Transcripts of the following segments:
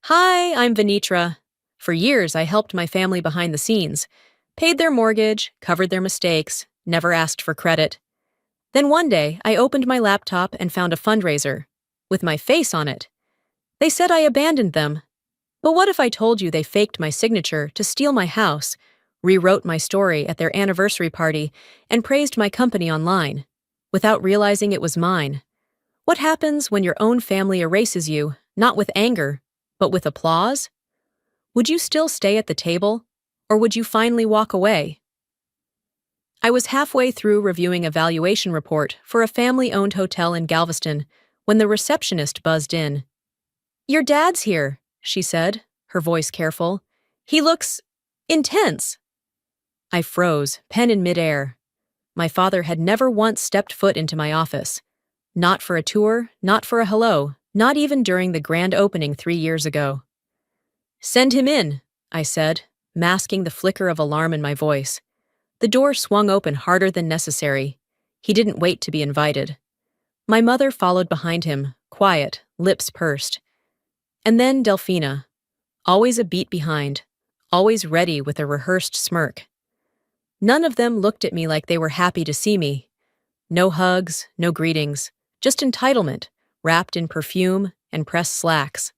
Hi, I'm Venitra. For years, I helped my family behind the scenes, paid their mortgage, covered their mistakes, never asked for credit. Then one day, I opened my laptop and found a fundraiser with my face on it. They said I abandoned them. But what if I told you they faked my signature to steal my house, rewrote my story at their anniversary party, and praised my company online, without realizing it was mine? What happens when your own family erases you, not with anger, but with applause? Would you still stay at the table, or would you finally walk away? I was halfway through reviewing a valuation report for a family-owned hotel in Galveston when the receptionist buzzed in. "Your dad's here," she said, her voice careful. "He looks intense." I froze, pen in midair. My father had never once stepped foot into my office. Not for a tour, not for a hello, not even during the grand opening 3 years ago. "Send him in," I said, masking the flicker of alarm in my voice. The door swung open harder than necessary. He didn't wait to be invited. My mother followed behind him, quiet, lips pursed. And then Delphina, always a beat behind, always ready with a rehearsed smirk. None of them looked at me like they were happy to see me. No hugs, no greetings, just entitlement, wrapped in perfume and pressed slacks.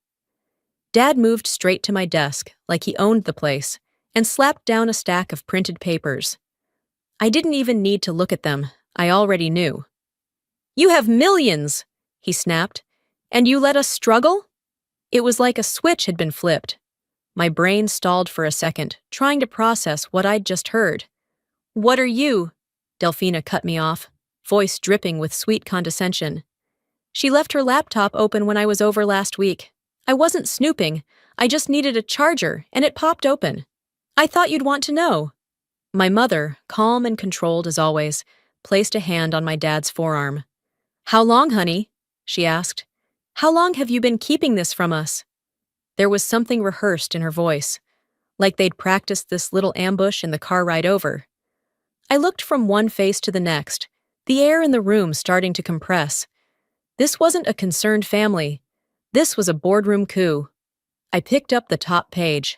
Dad moved straight to my desk, like he owned the place, and slapped down a stack of printed papers. I didn't even need to look at them. I already knew. "You have millions," he snapped, "and you let us struggle?" It was like a switch had been flipped. My brain stalled for a second, trying to process what I'd just heard. "What are you?" Delphina cut me off, voice dripping with sweet condescension. She left her laptop open when I was over last week. I wasn't snooping. I just needed a charger, and it popped open. "I thought you'd want to know." My mother, calm and controlled as always, placed a hand on my dad's forearm. "How long, honey?" she asked. "How long have you been keeping this from us?" There was something rehearsed in her voice, like they'd practiced this little ambush in the car ride over. I looked from one face to the next, the air in the room starting to compress. This wasn't a concerned family. This was a boardroom coup. I picked up the top page.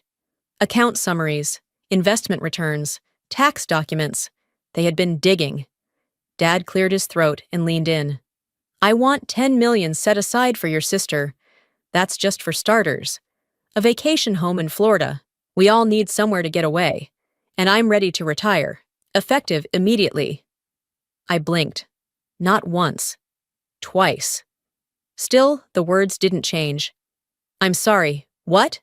Account summaries, investment returns, tax documents. They had been digging. Dad cleared his throat and leaned in. "I want 10 million set aside for your sister. That's just for starters. A vacation home in Florida. We all need somewhere to get away. And I'm ready to retire. Effective immediately." I blinked. Not once. Twice. Still, the words didn't change. "I'm sorry. What?"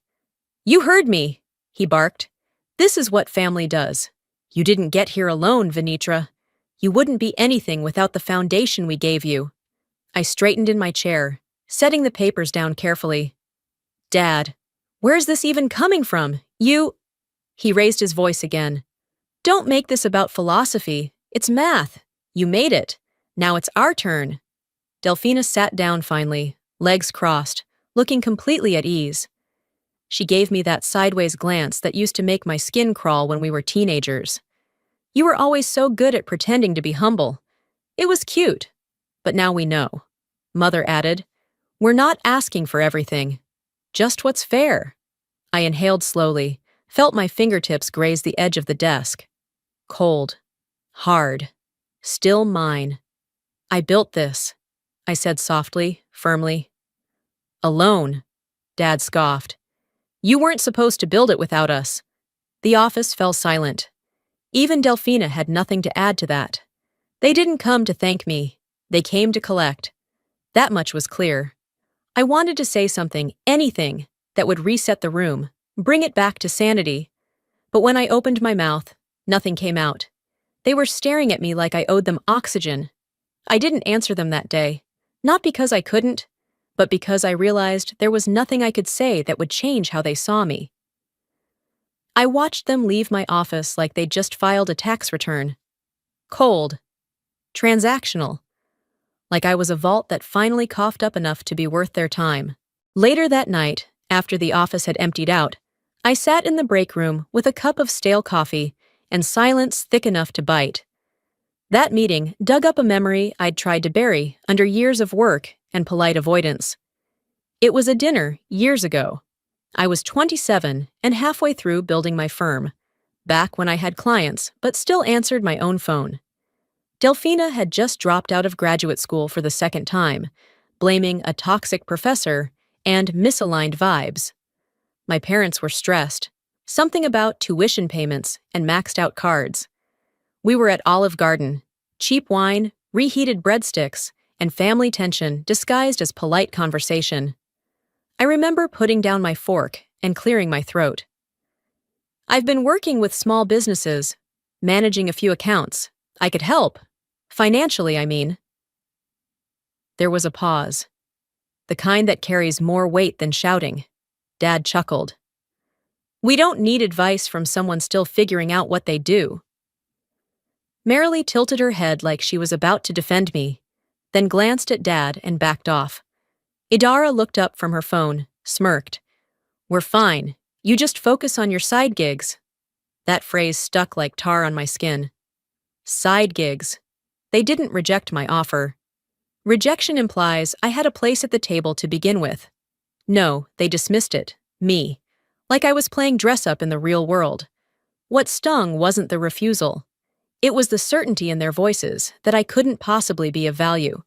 "You heard me," he barked. "This is what family does. You didn't get here alone, Venitra. You wouldn't be anything without the foundation we gave you." I straightened in my chair, setting the papers down carefully. "Dad, where's this even coming from? You—" He raised his voice again. "Don't make this about philosophy. It's math. You made it. Now it's our turn." Delphina sat down finally, legs crossed, looking completely at ease. She gave me that sideways glance that used to make my skin crawl when we were teenagers. "You were always so good at pretending to be humble." It was cute. "But now we know," Mother added. "We're not asking for everything. Just what's fair." I inhaled slowly, felt my fingertips graze the edge of the desk. Cold. Hard. Still mine. "I built this," I said softly, firmly. "Alone," Dad scoffed. "You weren't supposed to build it without us." The office fell silent. Even Delphina had nothing to add to that. They didn't come to thank me. They came to collect. That much was clear. I wanted to say something, anything, that would reset the room, bring it back to sanity. But when I opened my mouth, nothing came out. They were staring at me like I owed them oxygen. I didn't answer them that day, not because I couldn't, but because I realized there was nothing I could say that would change how they saw me. I watched them leave my office like they'd just filed a tax return. Cold. Transactional. Like I was a vault that finally coughed up enough to be worth their time. Later that night, after the office had emptied out, I sat in the break room with a cup of stale coffee and silence thick enough to bite. That meeting dug up a memory I'd tried to bury under years of work and polite avoidance. It was a dinner years ago. I was 27 and halfway through building my firm, back when I had clients but still answered my own phone. Delphina had just dropped out of graduate school for the second time, blaming a toxic professor and misaligned vibes. My parents were stressed. Something about tuition payments and maxed out cards. We were at Olive Garden, cheap wine, reheated breadsticks, and family tension disguised as polite conversation. I remember putting down my fork and clearing my throat. I've been working with small businesses, managing a few accounts. I could help. Financially, I mean. There was a pause. The kind that carries more weight than shouting. Dad chuckled. We don't need advice from someone still figuring out what they do. Marilee tilted her head like she was about to defend me, then glanced at Dad and backed off. Idara looked up from her phone, smirked. We're fine. You just focus on your side gigs. That phrase stuck like tar on my skin. Side gigs. They didn't reject my offer. Rejection implies I had a place at the table to begin with. No, they dismissed it, me, like I was playing dress-up in the real world. What stung wasn't the refusal. It was the certainty in their voices that I couldn't possibly be of value.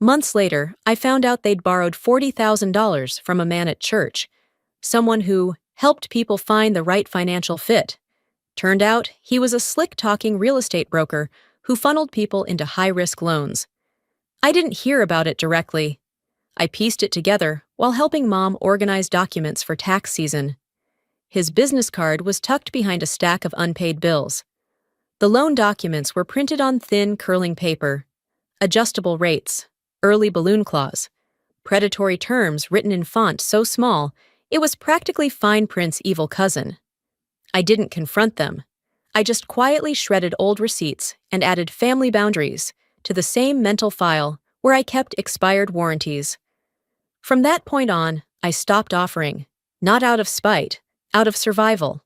Months later, I found out they'd borrowed $40,000 from a man at church, someone who helped people find the right financial fit. Turned out he was a slick-talking real estate broker who funneled people into high-risk loans. I didn't hear about it directly. I pieced it together while helping Mom organize documents for tax season. His business card was tucked behind a stack of unpaid bills. The loan documents were printed on thin, curling paper. Adjustable rates, early balloon clause, predatory terms written in font so small it was practically fine print's evil cousin. I didn't confront them. I just quietly shredded old receipts and added family boundaries to the same mental file where I kept expired warranties. From that point on, I stopped offering, not out of spite, out of survival.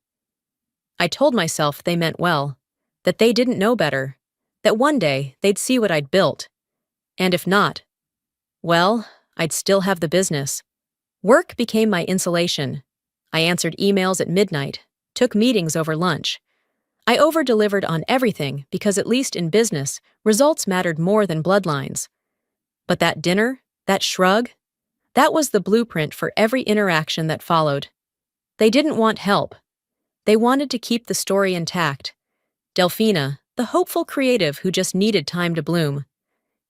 I told myself they meant well, that they didn't know better, that one day they'd see what I'd built. And if not, well, I'd still have the business. Work became my insulation. I answered emails at midnight, took meetings over lunch. I over-delivered on everything because at least in business, results mattered more than bloodlines. But that dinner, that shrug, that was the blueprint for every interaction that followed. They didn't want help. They wanted to keep the story intact. Delphina, the hopeful creative who just needed time to bloom.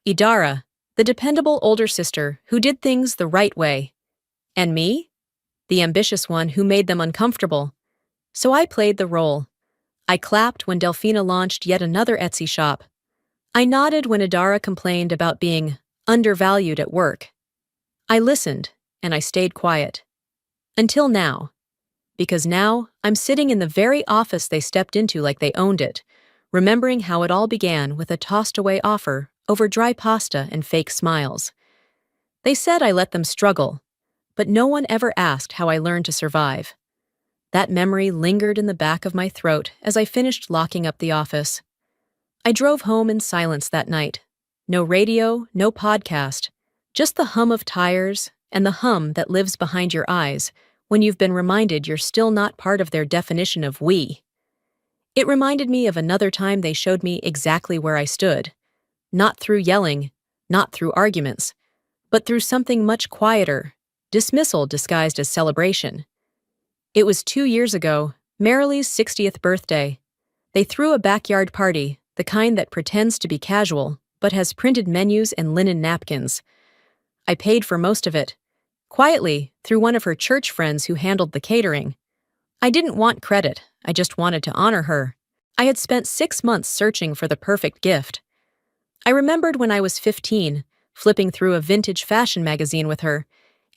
Idara, the dependable older sister who did things the right way. And me? The ambitious one who made them uncomfortable. So I played the role. I clapped when Delphina launched yet another Etsy shop. I nodded when Idara complained about being undervalued at work. I listened, and I stayed quiet. Until now. Because now, I'm sitting in the very office they stepped into like they owned it, remembering how it all began with a tossed-away offer over dry pasta and fake smiles. They said I let them struggle, but no one ever asked how I learned to survive. That memory lingered in the back of my throat as I finished locking up the office. I drove home in silence that night. No radio, no podcast, just the hum of tires and the hum that lives behind your eyes when you've been reminded you're still not part of their definition of we. It reminded me of another time they showed me exactly where I stood. Not through yelling, not through arguments, but through something much quieter, dismissal disguised as celebration. It was 2 years ago, Marilee's 60th birthday. They threw a backyard party, the kind that pretends to be casual, but has printed menus and linen napkins. I paid for most of it, quietly, through one of her church friends who handled the catering. I didn't want credit, I just wanted to honor her. I had spent 6 months searching for the perfect gift. I remembered when I was 15, flipping through a vintage fashion magazine with her,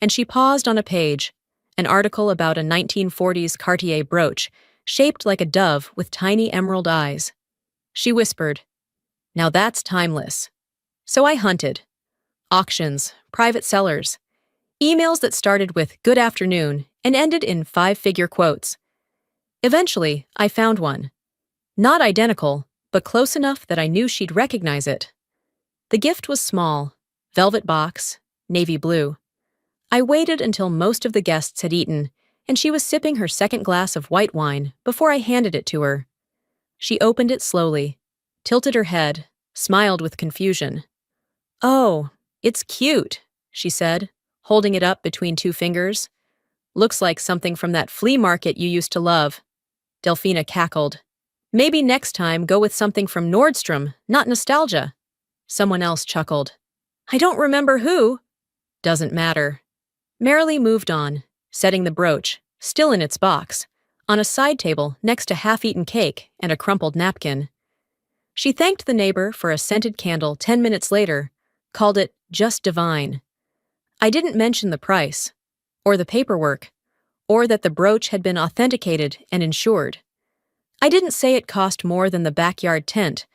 and she paused on a page, an article about a 1940s Cartier brooch, shaped like a dove with tiny emerald eyes. She whispered, "Now that's timeless." So I hunted. Auctions, private sellers, emails that started with "good afternoon" and ended in 5-figure quotes. Eventually, I found one. Not identical, but close enough that I knew she'd recognize it. The gift was small, velvet box, navy blue. I waited until most of the guests had eaten, and she was sipping her second glass of white wine before I handed it to her. She opened it slowly, tilted her head, smiled with confusion. "Oh, it's cute," she said, holding it up between two fingers. "Looks like something from that flea market you used to love." Delphina cackled. "Maybe next time go with something from Nordstrom, not nostalgia." Someone else chuckled. "I don't remember who." "Doesn't matter." Marilee moved on, setting the brooch, still in its box, on a side table next to half-eaten cake and a crumpled napkin. She thanked the neighbor for a scented candle 10 minutes later, called it just divine. I didn't mention the price, or the paperwork, or that the brooch had been authenticated and insured. I didn't say it cost more than the backyard tent.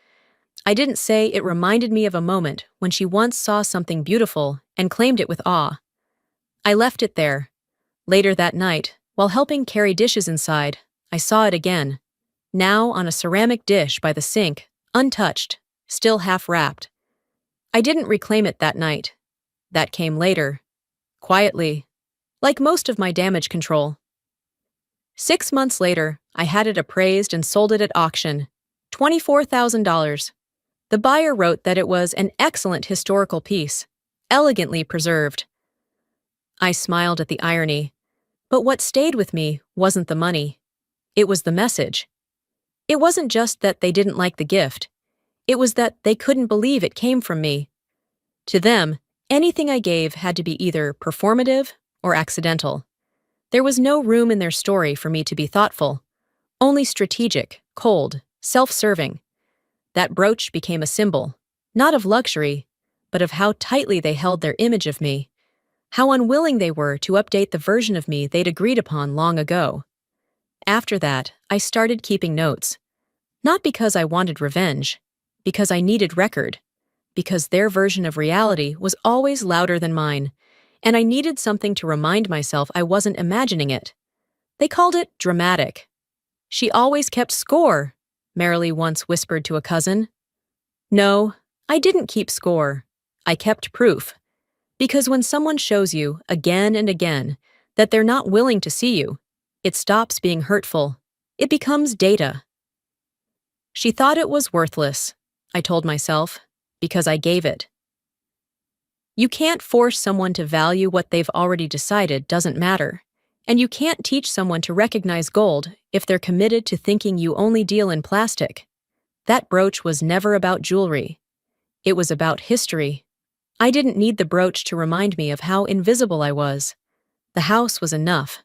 I didn't say it reminded me of a moment when she once saw something beautiful and claimed it with awe. I left it there. Later that night, while helping carry dishes inside, I saw it again, now on a ceramic dish by the sink, untouched, still half-wrapped. I didn't reclaim it that night. That came later, quietly, like most of my damage control. 6 months later, I had it appraised and sold it at auction, $24,000. The buyer wrote that it was an excellent historical piece, elegantly preserved. I smiled at the irony, but what stayed with me wasn't the money. It was the message. It wasn't just that they didn't like the gift. It was that they couldn't believe it came from me. To them, anything I gave had to be either performative or accidental. There was no room in their story for me to be thoughtful, only strategic, cold, self-serving. That brooch became a symbol, not of luxury, but of how tightly they held their image of me, how unwilling they were to update the version of me they'd agreed upon long ago. After that, I started keeping notes. Not because I wanted revenge, because I needed record, because their version of reality was always louder than mine, and I needed something to remind myself I wasn't imagining it. They called it dramatic. "She always kept score," Marilee once whispered to a cousin. No, I didn't keep score. I kept proof. Because when someone shows you, again and again, that they're not willing to see you, it stops being hurtful. It becomes data. She thought it was worthless, I told myself, because I gave it. You can't force someone to value what they've already decided doesn't matter, and you can't teach someone to recognize gold if they're committed to thinking you only deal in plastic. That brooch was never about jewelry. It was about history. I didn't need the brooch to remind me of how invisible I was. The house was enough.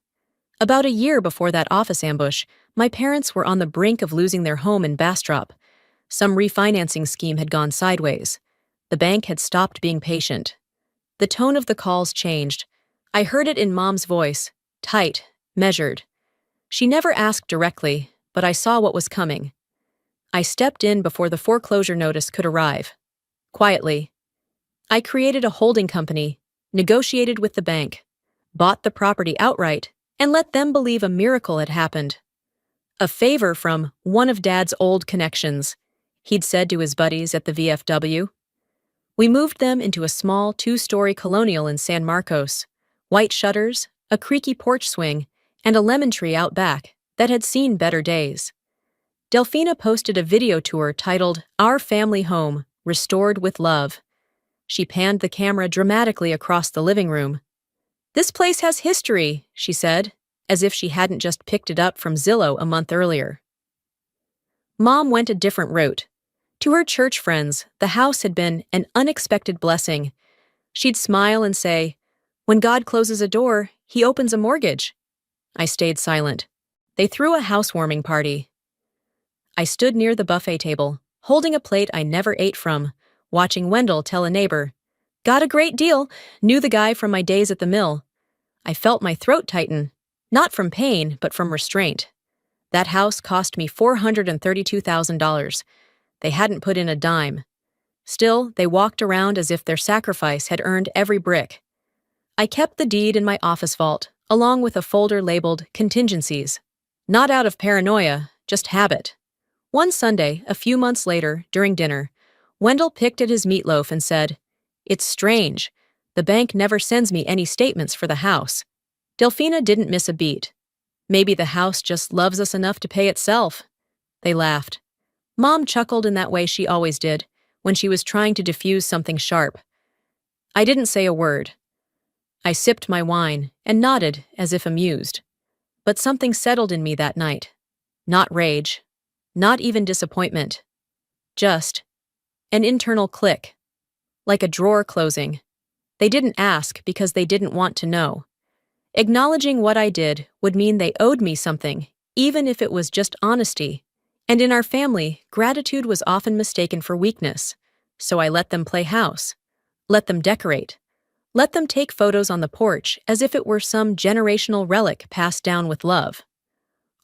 About a year before that office ambush, my parents were on the brink of losing their home in Bastrop. Some refinancing scheme had gone sideways. The bank had stopped being patient. The tone of the calls changed. I heard it in Mom's voice, tight, measured. She never asked directly, but I saw what was coming. I stepped in before the foreclosure notice could arrive. Quietly. I created a holding company, negotiated with the bank, bought the property outright, and let them believe a miracle had happened. A favor from one of Dad's old connections, he'd said to his buddies at the VFW. We moved them into a small 2-story colonial in San Marcos, white shutters, a creaky porch swing, and a lemon tree out back that had seen better days. Delphina posted a video tour titled Our Family Home, Restored with Love. She panned the camera dramatically across the living room. "This place has history," she said, as if she hadn't just picked it up from Zillow a month earlier. Mom went a different route. To her church friends, the house had been an unexpected blessing. She'd smile and say, "When God closes a door, he opens a mortgage." I stayed silent. They threw a housewarming party. I stood near the buffet table, holding a plate I never ate from, watching Wendell tell a neighbor, "Got a great deal, knew the guy from my days at the mill." I felt my throat tighten, not from pain, but from restraint. That house cost me $432,000. They hadn't put in a dime. Still, they walked around as if their sacrifice had earned every brick. I kept the deed in my office vault, along with a folder labeled Contingencies. Not out of paranoia, just habit. One Sunday, a few months later, during dinner, Wendell picked at his meatloaf and said, "It's strange. The bank never sends me any statements for the house." Delphina didn't miss a beat. Maybe the house just loves us enough to pay itself. They laughed. Mom chuckled in that way she always did, when she was trying to diffuse something sharp. I didn't say a word. I sipped my wine and nodded as if amused. But something settled in me that night. Not rage. Not even disappointment. Just an internal click. Like a drawer closing. They didn't ask because they didn't want to know. Acknowledging what I did would mean they owed me something, even if it was just honesty. And in our family, gratitude was often mistaken for weakness. So I let them play house. Let them decorate. Let them take photos on the porch as if it were some generational relic passed down with love.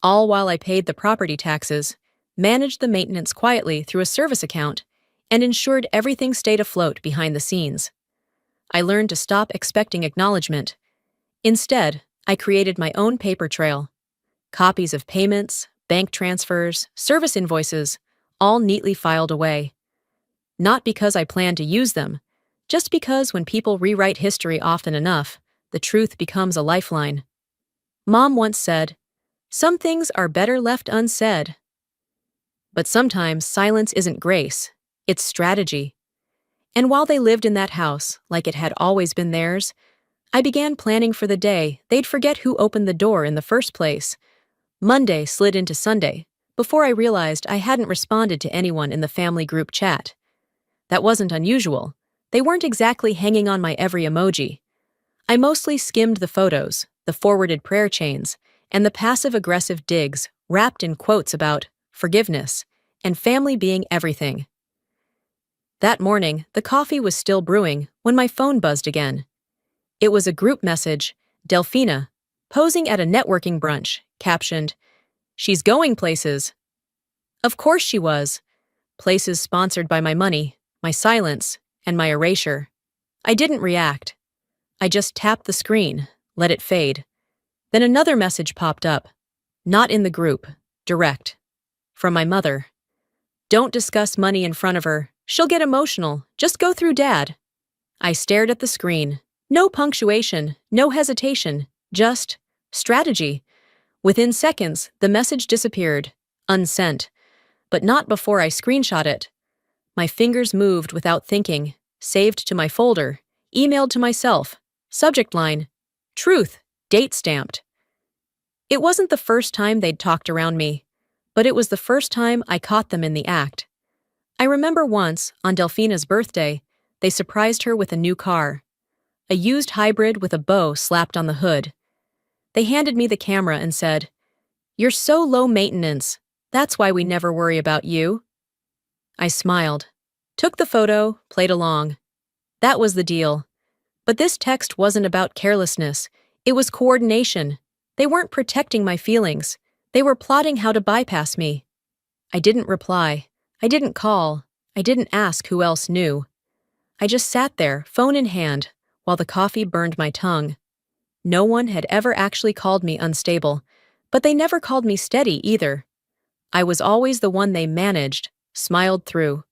All while I paid the property taxes, managed the maintenance quietly through a service account, and ensured everything stayed afloat behind the scenes. I learned to stop expecting acknowledgement. Instead, I created my own paper trail. Copies of payments, bank transfers, service invoices, all neatly filed away. Not because I planned to use them, just because when people rewrite history often enough, the truth becomes a lifeline. Mom once said, "Some things are better left unsaid." But sometimes silence isn't grace, it's strategy. And while they lived in that house, like it had always been theirs, I began planning for the day they'd forget who opened the door in the first place. Monday slid into Sunday, before I realized I hadn't responded to anyone in the family group chat. That wasn't unusual. They weren't exactly hanging on my every emoji. I mostly skimmed the photos, the forwarded prayer chains, and the passive-aggressive digs wrapped in quotes about forgiveness and family being everything. That morning, the coffee was still brewing when my phone buzzed again. It was a group message, Delphina, posing at a networking brunch, captioned, "She's going places." Of course she was. Places sponsored by my money, my silence, and my erasure. I didn't react. I just tapped the screen, let it fade. Then another message popped up. Not in the group, direct. From my mother. "Don't discuss money in front of her. She'll get emotional. Just go through Dad." I stared at the screen. No punctuation, no hesitation, just strategy. Within seconds, the message disappeared, unsent. But not before I screenshot it. My fingers moved without thinking, saved to my folder, emailed to myself. Subject line, "Truth, date stamped." It wasn't the first time they'd talked around me, but it was the first time I caught them in the act. I remember once, on Delphina's birthday, they surprised her with a new car. A used hybrid with a bow slapped on the hood. They handed me the camera and said, "You're so low maintenance. That's why we never worry about you." I smiled, took the photo, played along. That was the deal. But this text wasn't about carelessness. It was coordination. They weren't protecting my feelings. They were plotting how to bypass me. I didn't reply. I didn't call. I didn't ask who else knew. I just sat there, phone in hand, while the coffee burned my tongue. No one had ever actually called me unstable, but they never called me steady either. I was always the one they managed, smiled through.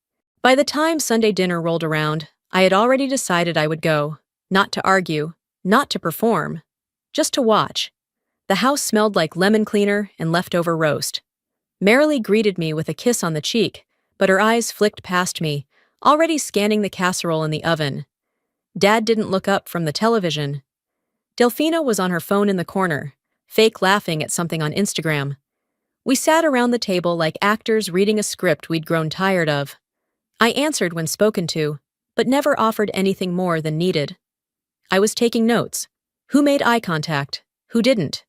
By the time Sunday dinner rolled around, I had already decided I would go, not to argue, not to perform, just to watch. The house smelled like lemon cleaner and leftover roast. Marilee greeted me with a kiss on the cheek, but her eyes flicked past me, already scanning the casserole in the oven. Dad didn't look up from the television. Delphina was on her phone in the corner, fake laughing at something on Instagram. We sat around the table like actors reading a script we'd grown tired of. I answered when spoken to, but never offered anything more than needed. I was taking notes. Who made eye contact? Who didn't?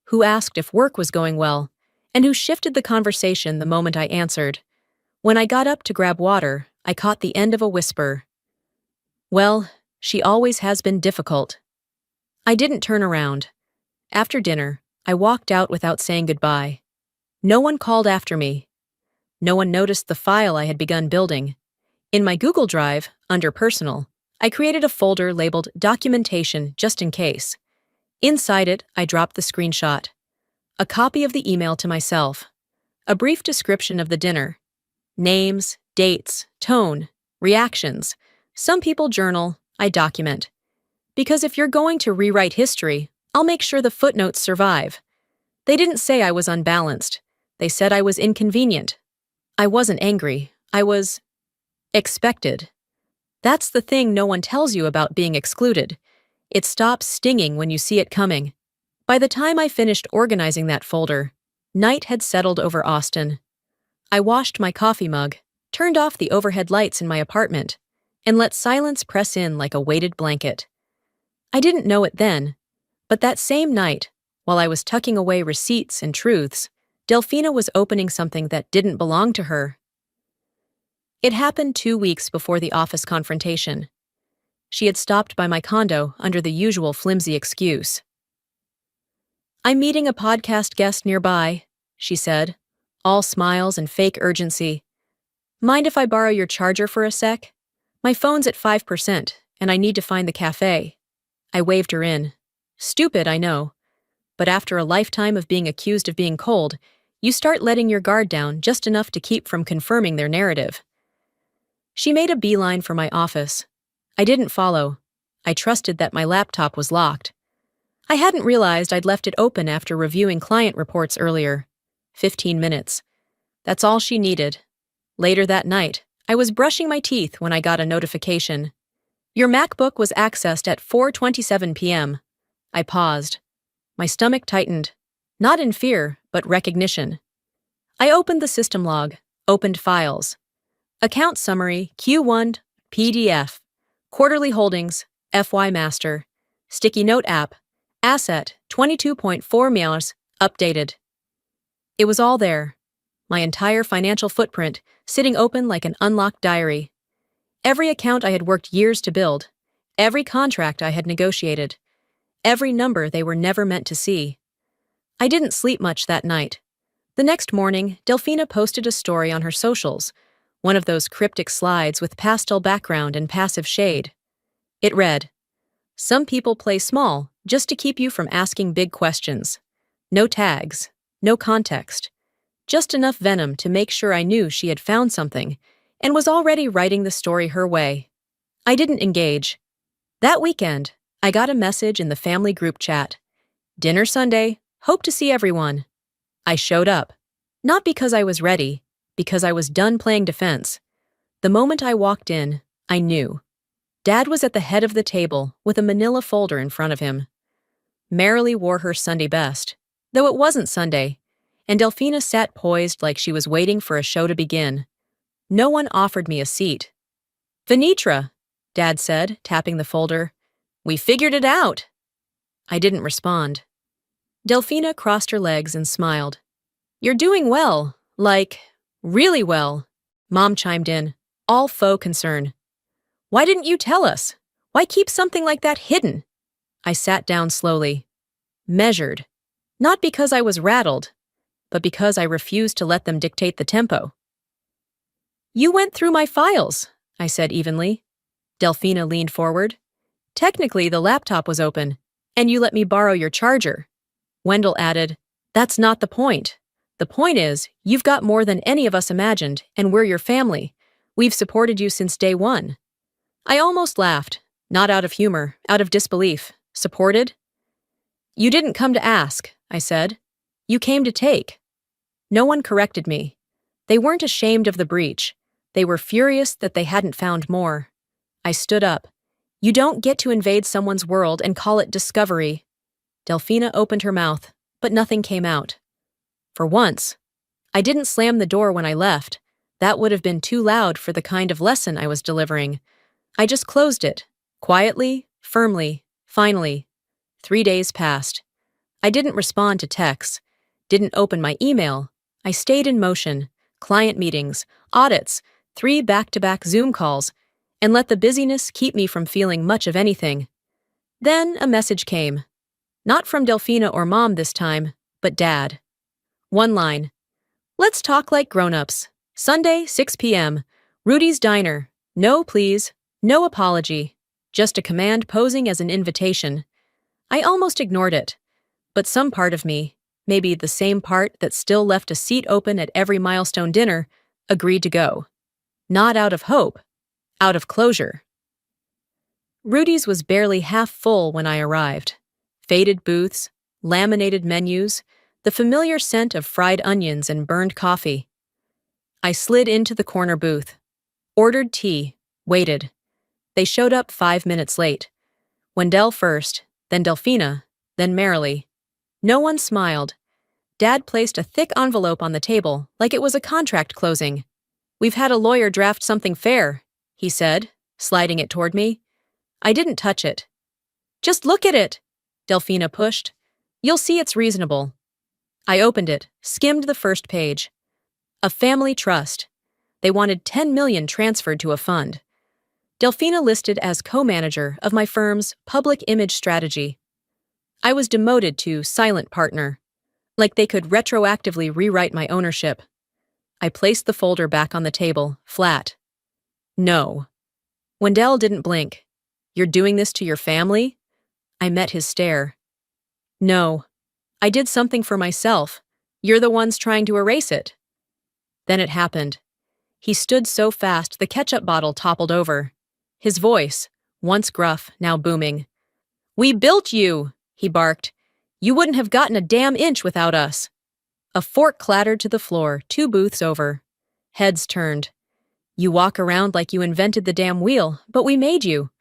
Who asked if work was going well? And who shifted the conversation the moment I answered? When I got up to grab water, I caught the end of a whisper. "Well, she always has been difficult." I didn't turn around. After dinner, I walked out without saying goodbye. No one called after me. No one noticed the file I had begun building. In my Google Drive, under Personal, I created a folder labeled Documentation just in case. Inside it, I dropped the screenshot. A copy of the email to myself. A brief description of the dinner. Names, dates, tone, reactions. Some people journal, I document. Because if you're going to rewrite history, I'll make sure the footnotes survive. They didn't say I was unbalanced. They said I was inconvenient. I wasn't angry. I was expected. That's the thing no one tells you about being excluded. It stops stinging when you see it coming. By the time I finished organizing that folder, night had settled over Austin. I washed my coffee mug, turned off the overhead lights in my apartment, and let silence press in like a weighted blanket. I didn't know it then, but that same night, while I was tucking away receipts and truths, Delphina was opening something that didn't belong to her. It happened 2 weeks before the office confrontation. She had stopped by my condo under the usual flimsy excuse. "I'm meeting a podcast guest nearby," she said, all smiles and fake urgency. "Mind if I borrow your charger for a sec? My phone's at 5%, and I need to find the cafe." I waved her in. Stupid, I know. But after a lifetime of being accused of being cold, you start letting your guard down just enough to keep from confirming their narrative. She made a beeline for my office. I didn't follow. I trusted that my laptop was locked. I hadn't realized I'd left it open after reviewing client reports earlier. 15 minutes. That's all she needed. Later that night, I was brushing my teeth when I got a notification. "Your MacBook was accessed at 4:27 p.m. I paused. My stomach tightened. Not in fear, but recognition. I opened the system log, opened files. Account summary, Q1, PDF. Quarterly holdings, FY master. Sticky note app. Asset, 22.4 meows, updated. It was all there. My entire financial footprint, sitting open like an unlocked diary. Every account I had worked years to build. Every contract I had negotiated. Every number they were never meant to see. I didn't sleep much that night. The next morning, Delphina posted a story on her socials, one of those cryptic slides with pastel background and passive shade. It read, "Some people play small just to keep you from asking big questions. No tags, no context. Just enough venom to make sure I knew she had found something and was already writing the story her way." I didn't engage. That weekend, I got a message in the family group chat. "Dinner Sunday, hope to see everyone." I showed up. Not because I was ready, because I was done playing defense. The moment I walked in, I knew. Dad was at the head of the table with a manila folder in front of him. Merrily wore her Sunday best, though it wasn't Sunday, and Delphina sat poised like she was waiting for a show to begin. No one offered me a seat. "Venitra," Dad said, tapping the folder. "We figured it out." I didn't respond. Delphina crossed her legs and smiled. "You're doing well, like, really well," Mom chimed in, all faux concern. "Why didn't you tell us? Why keep something like that hidden?" I sat down slowly. Measured. Not because I was rattled, but because I refused to let them dictate the tempo. "You went through my files," I said evenly. Delphina leaned forward. "Technically, the laptop was open, and you let me borrow your charger." Wendell added, "That's not the point. The point is, you've got more than any of us imagined, and we're your family. We've supported you since day one." I almost laughed, not out of humor, out of disbelief. Supported? "You didn't come to ask," I said. "You came to take." No one corrected me. They weren't ashamed of the breach. They were furious that they hadn't found more. I stood up. "You don't get to invade someone's world and call it discovery." Delphina opened her mouth, but nothing came out. For once, I didn't slam the door when I left. That would have been too loud for the kind of lesson I was delivering. I just closed it, quietly, firmly, finally. 3 days passed. I didn't respond to texts, didn't open my email. I stayed in motion, client meetings, audits, 3 back-to-back Zoom calls, and let the busyness keep me from feeling much of anything. Then a message came. Not from Delphina or Mom this time, but Dad. One line. "Let's talk like grown-ups. Sunday, 6 p.m. Rudy's Diner. No, please. No apology. Just a command posing as an invitation." I almost ignored it. But some part of me, maybe the same part that still left a seat open at every milestone dinner, agreed to go. Not out of hope, out of closure. Rudy's was barely half full when I arrived. Faded booths, laminated menus, the familiar scent of fried onions and burned coffee. I slid into the corner booth, ordered tea, waited. They showed up 5 minutes late. Wendell first, then Delphina, then Marilee. No one smiled. Dad placed a thick envelope on the table, like it was a contract closing. "We've had a lawyer draft something fair," he said, sliding it toward me. I didn't touch it. "Just look at it," Delphina pushed. "You'll see it's reasonable." I opened it, skimmed the first page. A family trust. They wanted $10 million transferred to a fund. Delphina listed as co-manager of my firm's public image strategy. I was demoted to silent partner, like they could retroactively rewrite my ownership. I placed the folder back on the table, flat. No. Wendell didn't blink. "You're doing this to your family?" I met his stare. "No. I did something for myself. You're the ones trying to erase it." Then it happened. He stood so fast the ketchup bottle toppled over. His voice, once gruff, now booming. "We built you," he barked. "You wouldn't have gotten a damn inch without us." A fork clattered to the floor 2 booths over. Heads turned. "You walk around like you invented the damn wheel, but we made you.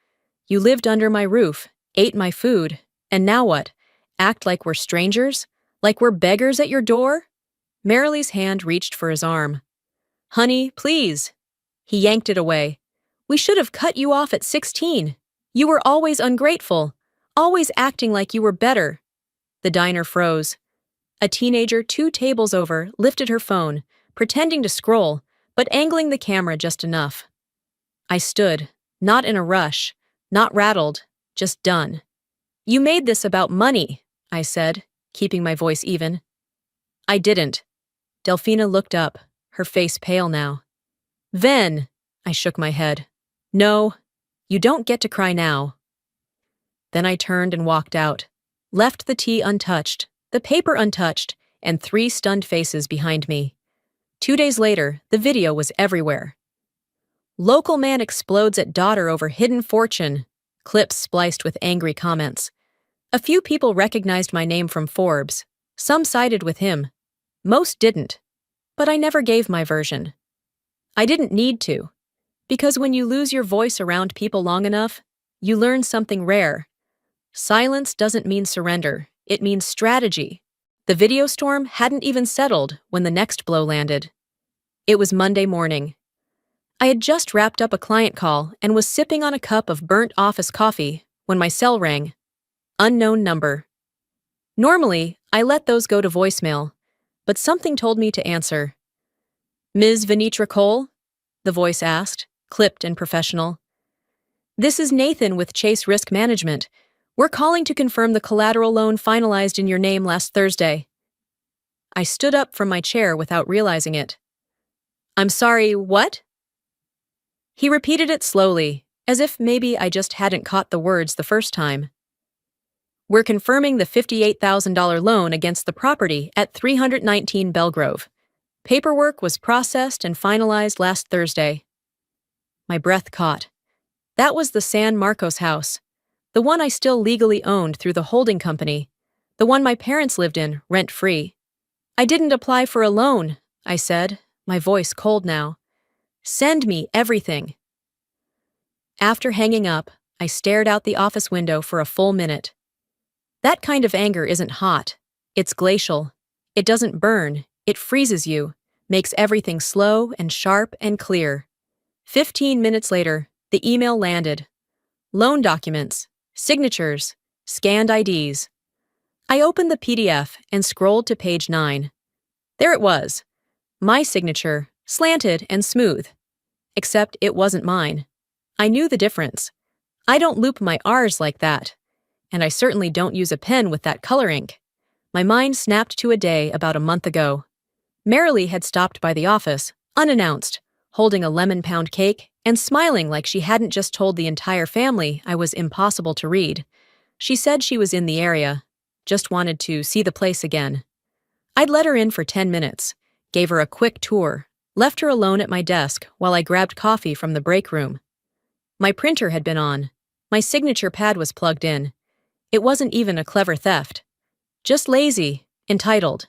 You lived under my roof, ate my food, and now what? Act like we're strangers? Like we're beggars at your door?" Marilee's hand reached for his arm. "Honey, please." He yanked it away. "We should have cut you off at 16. You were always ungrateful, always acting like you were better." The diner froze. A teenager 2 tables over lifted her phone, pretending to scroll, but angling the camera just enough. I stood, not in a rush, not rattled, just done. "You made this about money," I said, keeping my voice even. "I didn't." Delphina looked up, her face pale now. "Ven," I shook my head. "No, you don't get to cry now." Then I turned and walked out, left the tea untouched, the paper untouched, and 3 stunned faces behind me. 2 days later, the video was everywhere. "Local man explodes at daughter over hidden fortune," clips spliced with angry comments. A few people recognized my name from Forbes. Some sided with him. Most didn't. But I never gave my version. I didn't need to. Because when you lose your voice around people long enough, you learn something rare. Silence doesn't mean surrender. It means strategy. The video storm hadn't even settled when the next blow landed. It was Monday morning. I had just wrapped up a client call and was sipping on a cup of burnt office coffee when my cell rang. Unknown number. Normally, I let those go to voicemail, but something told me to answer. "Ms. Venitra Cole?" the voice asked, clipped and professional. "This is Nathan with Chase Risk Management. We're calling to confirm the collateral loan finalized in your name last Thursday." I stood up from my chair without realizing it. "I'm sorry, what?" He repeated it slowly, as if maybe I just hadn't caught the words the first time. "We're confirming the $58,000 loan against the property at 319 Belgrove. Paperwork was processed and finalized last Thursday." My breath caught. That was the San Marcos house, the one I still legally owned through the holding company, the one my parents lived in, rent-free. "I didn't apply for a loan," I said, my voice cold now. "Send me everything." After hanging up, I stared out the office window for a full minute. That kind of anger isn't hot. It's glacial. It doesn't burn. It freezes you, makes everything slow and sharp and clear. 15 minutes later, the email landed. Loan documents, signatures, scanned IDs. I opened the PDF and scrolled to page 9. There it was. My signature, slanted and smooth. Except it wasn't mine. I knew the difference. I don't loop my R's like that. And I certainly don't use a pen with that color ink. My mind snapped to a day about a month ago. Marilee had stopped by the office, unannounced, holding a lemon pound cake and smiling like she hadn't just told the entire family I was impossible to read. She said she was in the area, just wanted to see the place again. I'd let her in for 10 minutes, gave her a quick tour, left her alone at my desk while I grabbed coffee from the break room. My printer had been on. My signature pad was plugged in. It wasn't even a clever theft. Just lazy, entitled.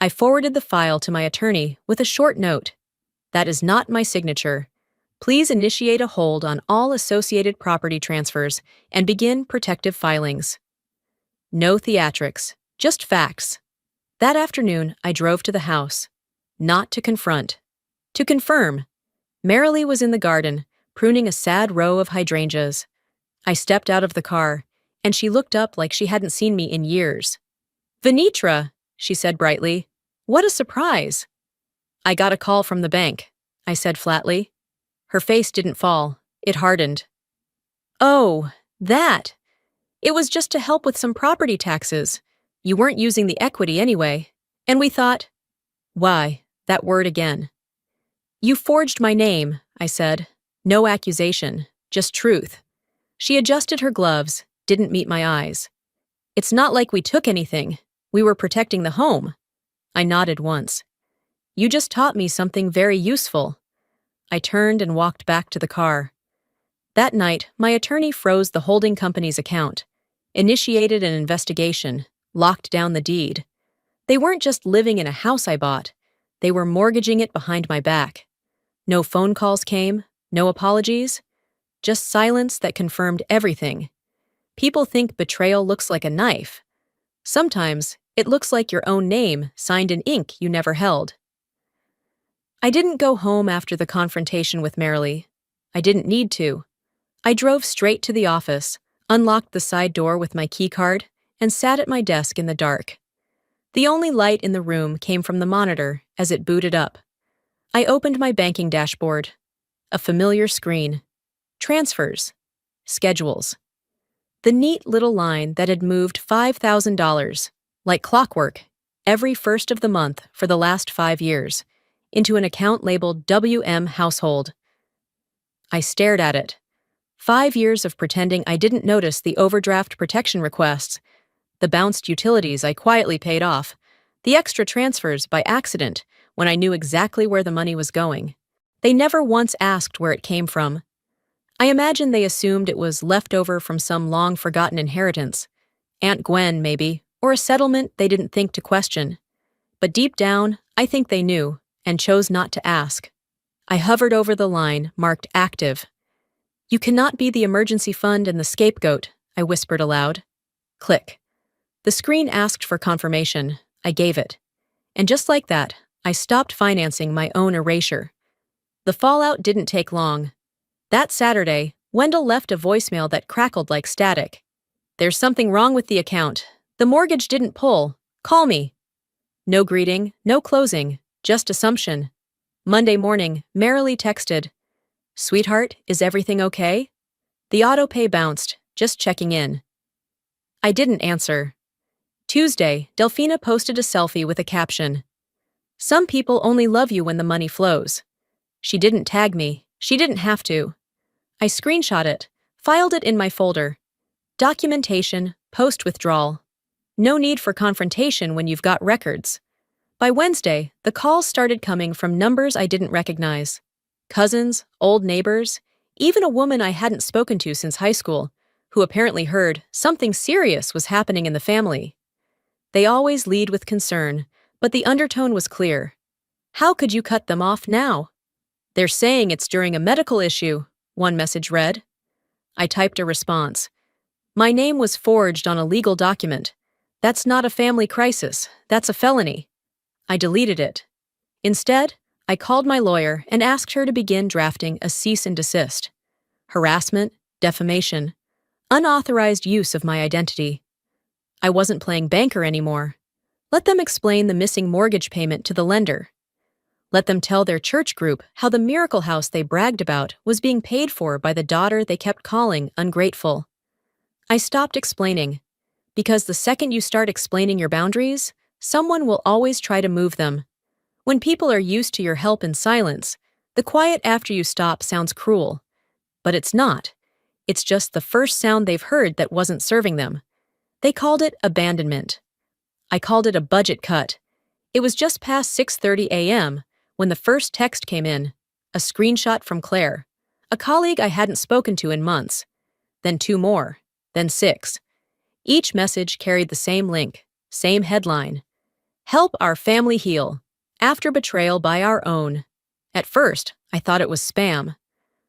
I forwarded the file to my attorney with a short note. That is not my signature. Please initiate a hold on all associated property transfers and begin protective filings. No theatrics, just facts. That afternoon, I drove to the house. Not to confront. To confirm. Marilee was in the garden, pruning a sad row of hydrangeas. I stepped out of the car, and she looked up like she hadn't seen me in years. "Venitra," she said brightly. "What a surprise." "I got a call from the bank," I said flatly. Her face didn't fall. It hardened. "Oh, that. It was just to help with some property taxes. You weren't using the equity anyway. And we thought—" Why, that word again. "You forged my name," I said. No accusation, just truth. She adjusted her gloves, didn't meet my eyes. "It's not like we took anything. We were protecting the home." I nodded once. "You just taught me something very useful." I turned and walked back to the car. That night, my attorney froze the holding company's account, initiated an investigation, locked down the deed. They weren't just living in a house I bought. They were mortgaging it behind my back. No phone calls came, no apologies, just silence that confirmed everything. People think betrayal looks like a knife. Sometimes, it looks like your own name signed in ink you never held. I didn't go home after the confrontation with Marilee. I didn't need to. I drove straight to the office, unlocked the side door with my keycard, and sat at my desk in the dark. The only light in the room came from the monitor as it booted up. I opened my banking dashboard. A familiar screen. Transfers. Schedules. The neat little line that had moved $5,000, like clockwork, every first of the month for the last 5 years, into an account labeled WM Household. I stared at it. 5 years of pretending I didn't notice the overdraft protection requests, the bounced utilities I quietly paid off, the extra transfers by accident when I knew exactly where the money was going. They never once asked where it came from. I imagine they assumed it was leftover from some long-forgotten inheritance. Aunt Gwen, maybe, or a settlement they didn't think to question. But deep down, I think they knew, and chose not to ask. I hovered over the line marked active. "You cannot be the emergency fund and the scapegoat," I whispered aloud. Click. The screen asked for confirmation. I gave it. And just like that, I stopped financing my own erasure. The fallout didn't take long. That Saturday, Wendell left a voicemail that crackled like static. "There's something wrong with the account. The mortgage didn't pull. Call me." No greeting, no closing, just assumption. Monday morning, Marilee texted, "Sweetheart, is everything okay?" The autopay bounced, just checking in. I didn't answer. Tuesday, Delphina posted a selfie with a caption, "Some people only love you when the money flows." She didn't tag me. She didn't have to. I screenshot it, filed it in my folder. Documentation, post-withdrawal. No need for confrontation when you've got records. By Wednesday, the calls started coming from numbers I didn't recognize. Cousins, old neighbors, even a woman I hadn't spoken to since high school, who apparently heard something serious was happening in the family. They always lead with concern, but the undertone was clear. How could you cut them off now? "They're saying it's during a medical issue," one message read. I typed a response. "My name was forged on a legal document. That's not a family crisis, that's a felony." I deleted it. Instead, I called my lawyer and asked her to begin drafting a cease and desist. Harassment, defamation, unauthorized use of my identity. I wasn't playing banker anymore. Let them explain the missing mortgage payment to the lender. Let them tell their church group how the miracle house they bragged about was being paid for by the daughter they kept calling ungrateful. I stopped explaining, because the second you start explaining your boundaries, someone will always try to move them. When people are used to your help in silence, the quiet after you stop sounds cruel. But it's not. It's just the first sound they've heard that wasn't serving them. They called it abandonment. I called it a budget cut. It was just past 6:30 a.m. when the first text came in, a screenshot from Claire, a colleague I hadn't spoken to in months. Then 2 more, then 6. Each message carried the same link, same headline: Help our family heal. After betrayal by our own. At first, I thought it was spam.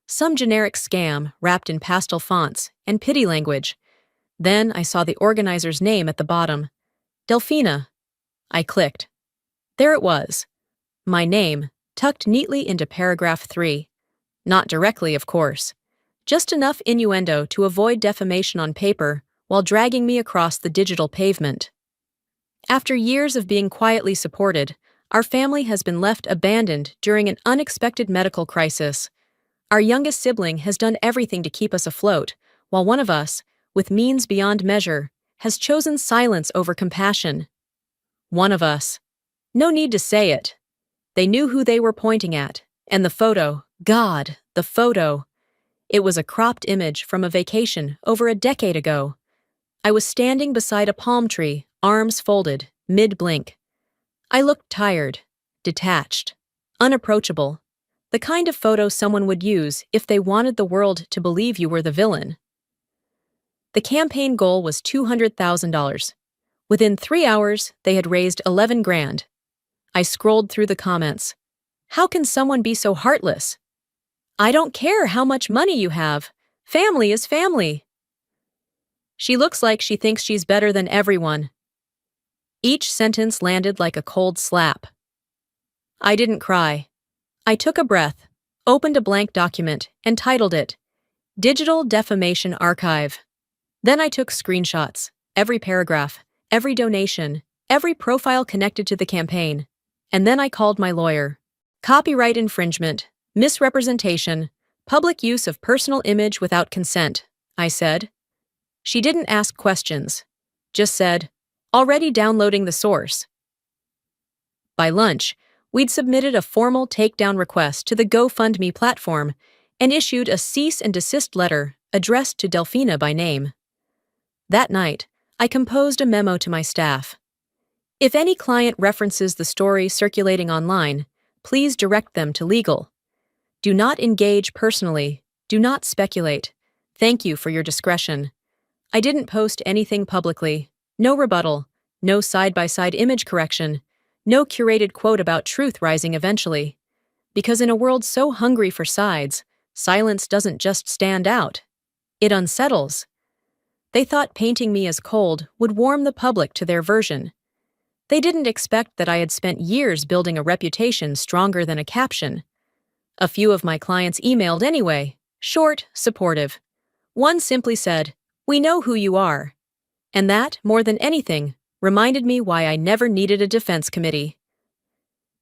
Some generic scam wrapped in pastel fonts and pity language. Then I saw the organizer's name at the bottom. Delphina. I clicked. There it was. My name, tucked neatly into paragraph 3. Not directly, of course. Just enough innuendo to avoid defamation on paper while dragging me across the digital pavement. After years of being quietly supported, our family has been left abandoned during an unexpected medical crisis. Our youngest sibling has done everything to keep us afloat, while one of us, with means beyond measure, has chosen silence over compassion. One of us. No need to say it. They knew who they were pointing at, and the photo, God, the photo. It was a cropped image from a vacation over a decade ago. I was standing beside a palm tree, arms folded, mid-blink. I looked tired, detached, unapproachable. The kind of photo someone would use if they wanted the world to believe you were the villain. The campaign goal was $200,000. Within 3 hours, they had raised 11 grand. I scrolled through the comments. How can someone be so heartless? I don't care how much money you have. Family is family. She looks like she thinks she's better than everyone. Each sentence landed like a cold slap. I didn't cry. I took a breath, opened a blank document, and titled it, Digital Defamation Archive. Then I took screenshots, every paragraph, every donation, every profile connected to the campaign. And then I called my lawyer. Copyright infringement, misrepresentation, public use of personal image without consent, I said. She didn't ask questions, just said, already downloading the source. By lunch, we'd submitted a formal takedown request to the GoFundMe platform and issued a cease and desist letter addressed to Delphina by name. That night, I composed a memo to my staff. If any client references the story circulating online, please direct them to legal. Do not engage personally. Do not speculate. Thank you for your discretion. I didn't post anything publicly. No rebuttal. No side-by-side image correction. No curated quote about truth rising eventually. Because in a world so hungry for sides, silence doesn't just stand out. It unsettles. They thought painting me as cold would warm the public to their version. They didn't expect that I had spent years building a reputation stronger than a caption. A few of my clients emailed anyway, short, supportive. One simply said, "We know who you are." And that, more than anything, reminded me why I never needed a defense committee.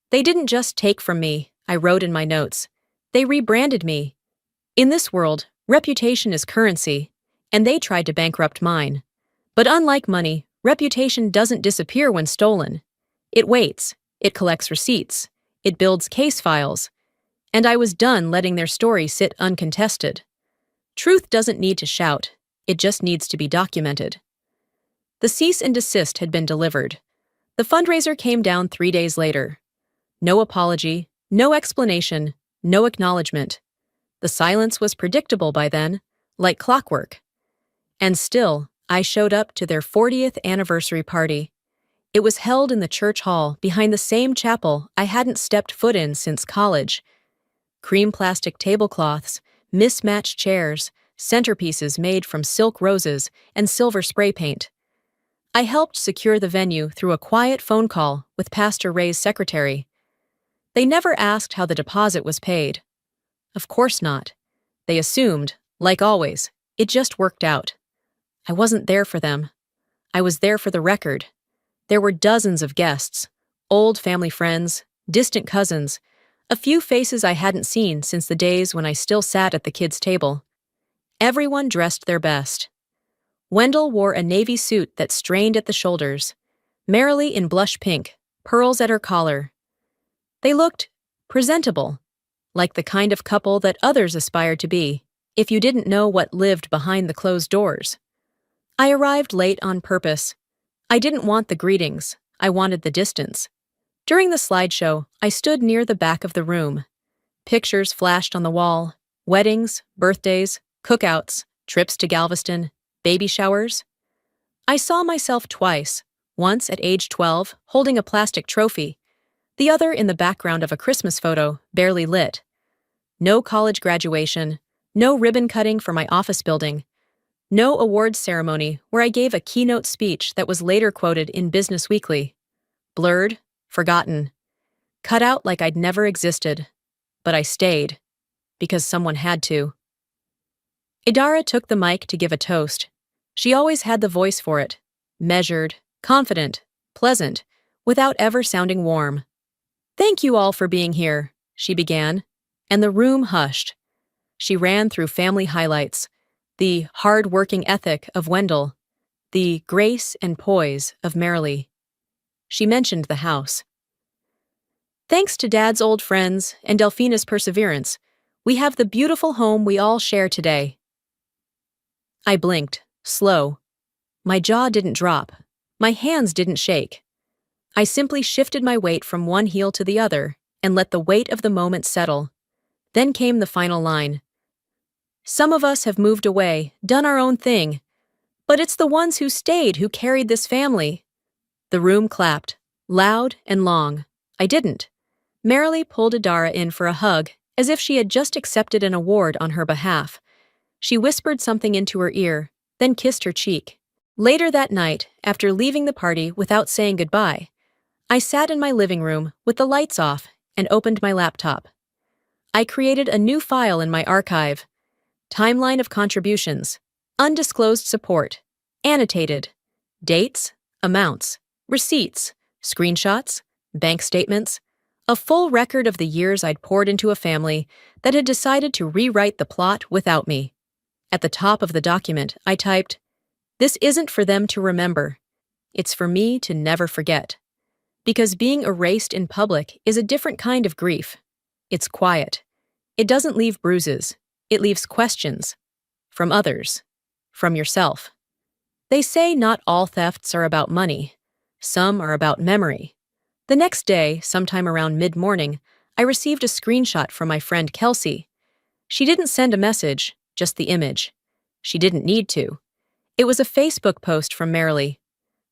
They didn't just take from me, I wrote in my notes. They rebranded me. In this world, reputation is currency, and they tried to bankrupt mine. But unlike money, reputation doesn't disappear when stolen. It waits, it collects receipts, it builds case files. And I was done letting their story sit uncontested. Truth doesn't need to shout, it just needs to be documented. The cease and desist had been delivered. The fundraiser came down 3 days later. No apology, no explanation, no acknowledgement. The silence was predictable by then, like clockwork. And still, I showed up to their 40th anniversary party. It was held in the church hall behind the same chapel I hadn't stepped foot in since college. Cream plastic tablecloths, mismatched chairs, centerpieces made from silk roses and silver spray paint. I helped secure the venue through a quiet phone call with Pastor Ray's secretary. They never asked how the deposit was paid. Of course not. They assumed, like always, it just worked out. I wasn't there for them. I was there for the record. There were dozens of guests, old family friends, distant cousins, a few faces I hadn't seen since the days when I still sat at the kids' table. Everyone dressed their best. Wendell wore a navy suit that strained at the shoulders, Marilee in blush pink, pearls at her collar. They looked presentable, like the kind of couple that others aspired to be, if you didn't know what lived behind the closed doors. I arrived late on purpose. I didn't want the greetings, I wanted the distance. During the slideshow, I stood near the back of the room. Pictures flashed on the wall, weddings, birthdays, cookouts, trips to Galveston, baby showers. I saw myself twice, once at age 12, holding a plastic trophy, the other in the background of a Christmas photo, barely lit. No college graduation, no ribbon cutting for my office building, no awards ceremony where I gave a keynote speech that was later quoted in Business Weekly. Blurred, forgotten, cut out like I'd never existed. But I stayed, because someone had to. Idara took the mic to give a toast. She always had the voice for it, measured, confident, pleasant, without ever sounding warm. "Thank you all for being here," she began, and the room hushed. She ran through family highlights, the hard-working ethic of Wendell, the grace and poise of Marilee. She mentioned the house. "Thanks to Dad's old friends and Delphina's perseverance, we have the beautiful home we all share today." I blinked, slow. My jaw didn't drop. My hands didn't shake. I simply shifted my weight from one heel to the other and let the weight of the moment settle. Then came the final line. "Some of us have moved away, done our own thing, but it's the ones who stayed who carried this family." The room clapped, loud and long. I didn't. Marilee pulled Idara in for a hug, as if she had just accepted an award on her behalf. She whispered something into her ear, then kissed her cheek. Later that night, after leaving the party without saying goodbye, I sat in my living room with the lights off and opened my laptop. I created a new file in my archive. Timeline of contributions, undisclosed support, annotated, dates, amounts, receipts, screenshots, bank statements, a full record of the years I'd poured into a family that had decided to rewrite the plot without me. At the top of the document, I typed, "This isn't for them to remember. It's for me to never forget." Because being erased in public is a different kind of grief. It's quiet. It doesn't leave bruises. It leaves questions. From others. From yourself. They say not all thefts are about money. Some are about memory. The next day, sometime around mid-morning, I received a screenshot from my friend Kelsey. She didn't send a message, just the image. She didn't need to. It was a Facebook post from Marilee.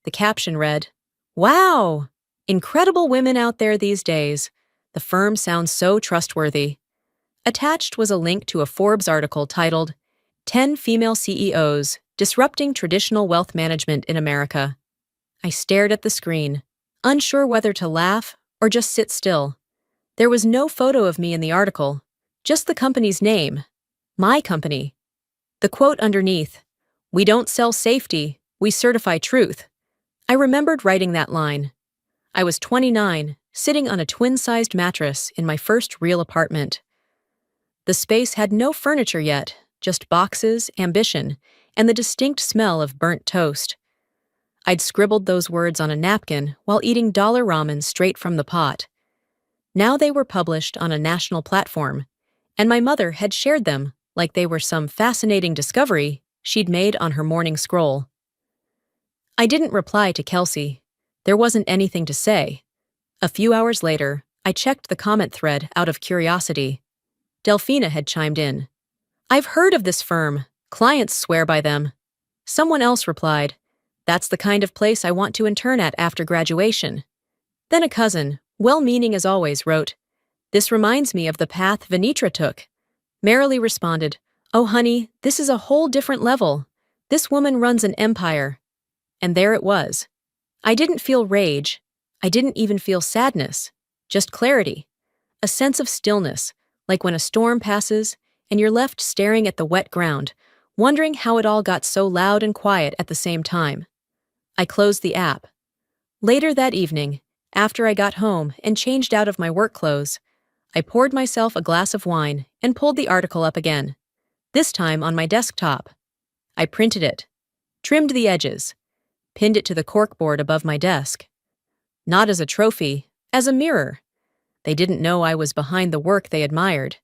The caption read, "Wow! Incredible women out there these days. The firm sounds so trustworthy." Attached was a link to a Forbes article titled, "10 Female CEOs Disrupting Traditional Wealth Management in America." I stared at the screen, unsure whether to laugh or just sit still. There was no photo of me in the article, just the company's name. My company. The quote underneath, "We don't sell safety, we certify truth." I remembered writing that line. I was 29, sitting on a twin-sized mattress in my first real apartment. The space had no furniture yet, just boxes, ambition, and the distinct smell of burnt toast. I'd scribbled those words on a napkin while eating dollar ramen straight from the pot. Now they were published on a national platform, and my mother had shared them like they were some fascinating discovery she'd made on her morning scroll. I didn't reply to Kelsey. There wasn't anything to say. A few hours later, I checked the comment thread out of curiosity. Delphina had chimed in. "I've heard of this firm. Clients swear by them." Someone else replied, "That's the kind of place I want to intern at after graduation." Then a cousin, well-meaning as always, wrote, "This reminds me of the path Venitra took." Marilee responded, "Oh honey, this is a whole different level. This woman runs an empire." And there it was. I didn't feel rage. I didn't even feel sadness. Just clarity. A sense of stillness, like when a storm passes and you're left staring at the wet ground, wondering how it all got so loud and quiet at the same time. I closed the app. Later that evening, after I got home and changed out of my work clothes, I poured myself a glass of wine and pulled the article up again, this time on my desktop. I printed it, trimmed the edges, pinned it to the corkboard above my desk. Not as a trophy, as a mirror. They didn't know I was behind the work they admired.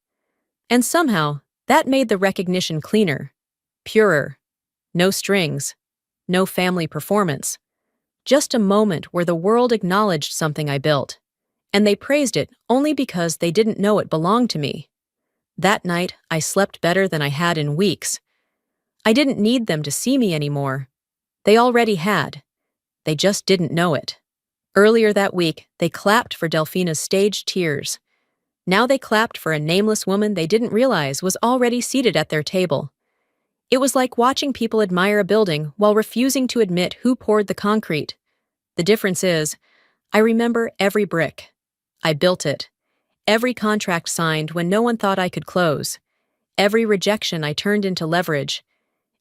And somehow, that made the recognition cleaner, purer. No strings, no family performance. Just a moment where the world acknowledged something I built, and they praised it only because they didn't know it belonged to me. That night, I slept better than I had in weeks. I didn't need them to see me anymore. They already had. They just didn't know it. Earlier that week, they clapped for Delfina's staged tears. Now they clapped for a nameless woman they didn't realize was already seated at their table. It was like watching people admire a building while refusing to admit who poured the concrete. The difference is, I remember every brick. I built it. Every contract signed when no one thought I could close. Every rejection I turned into leverage.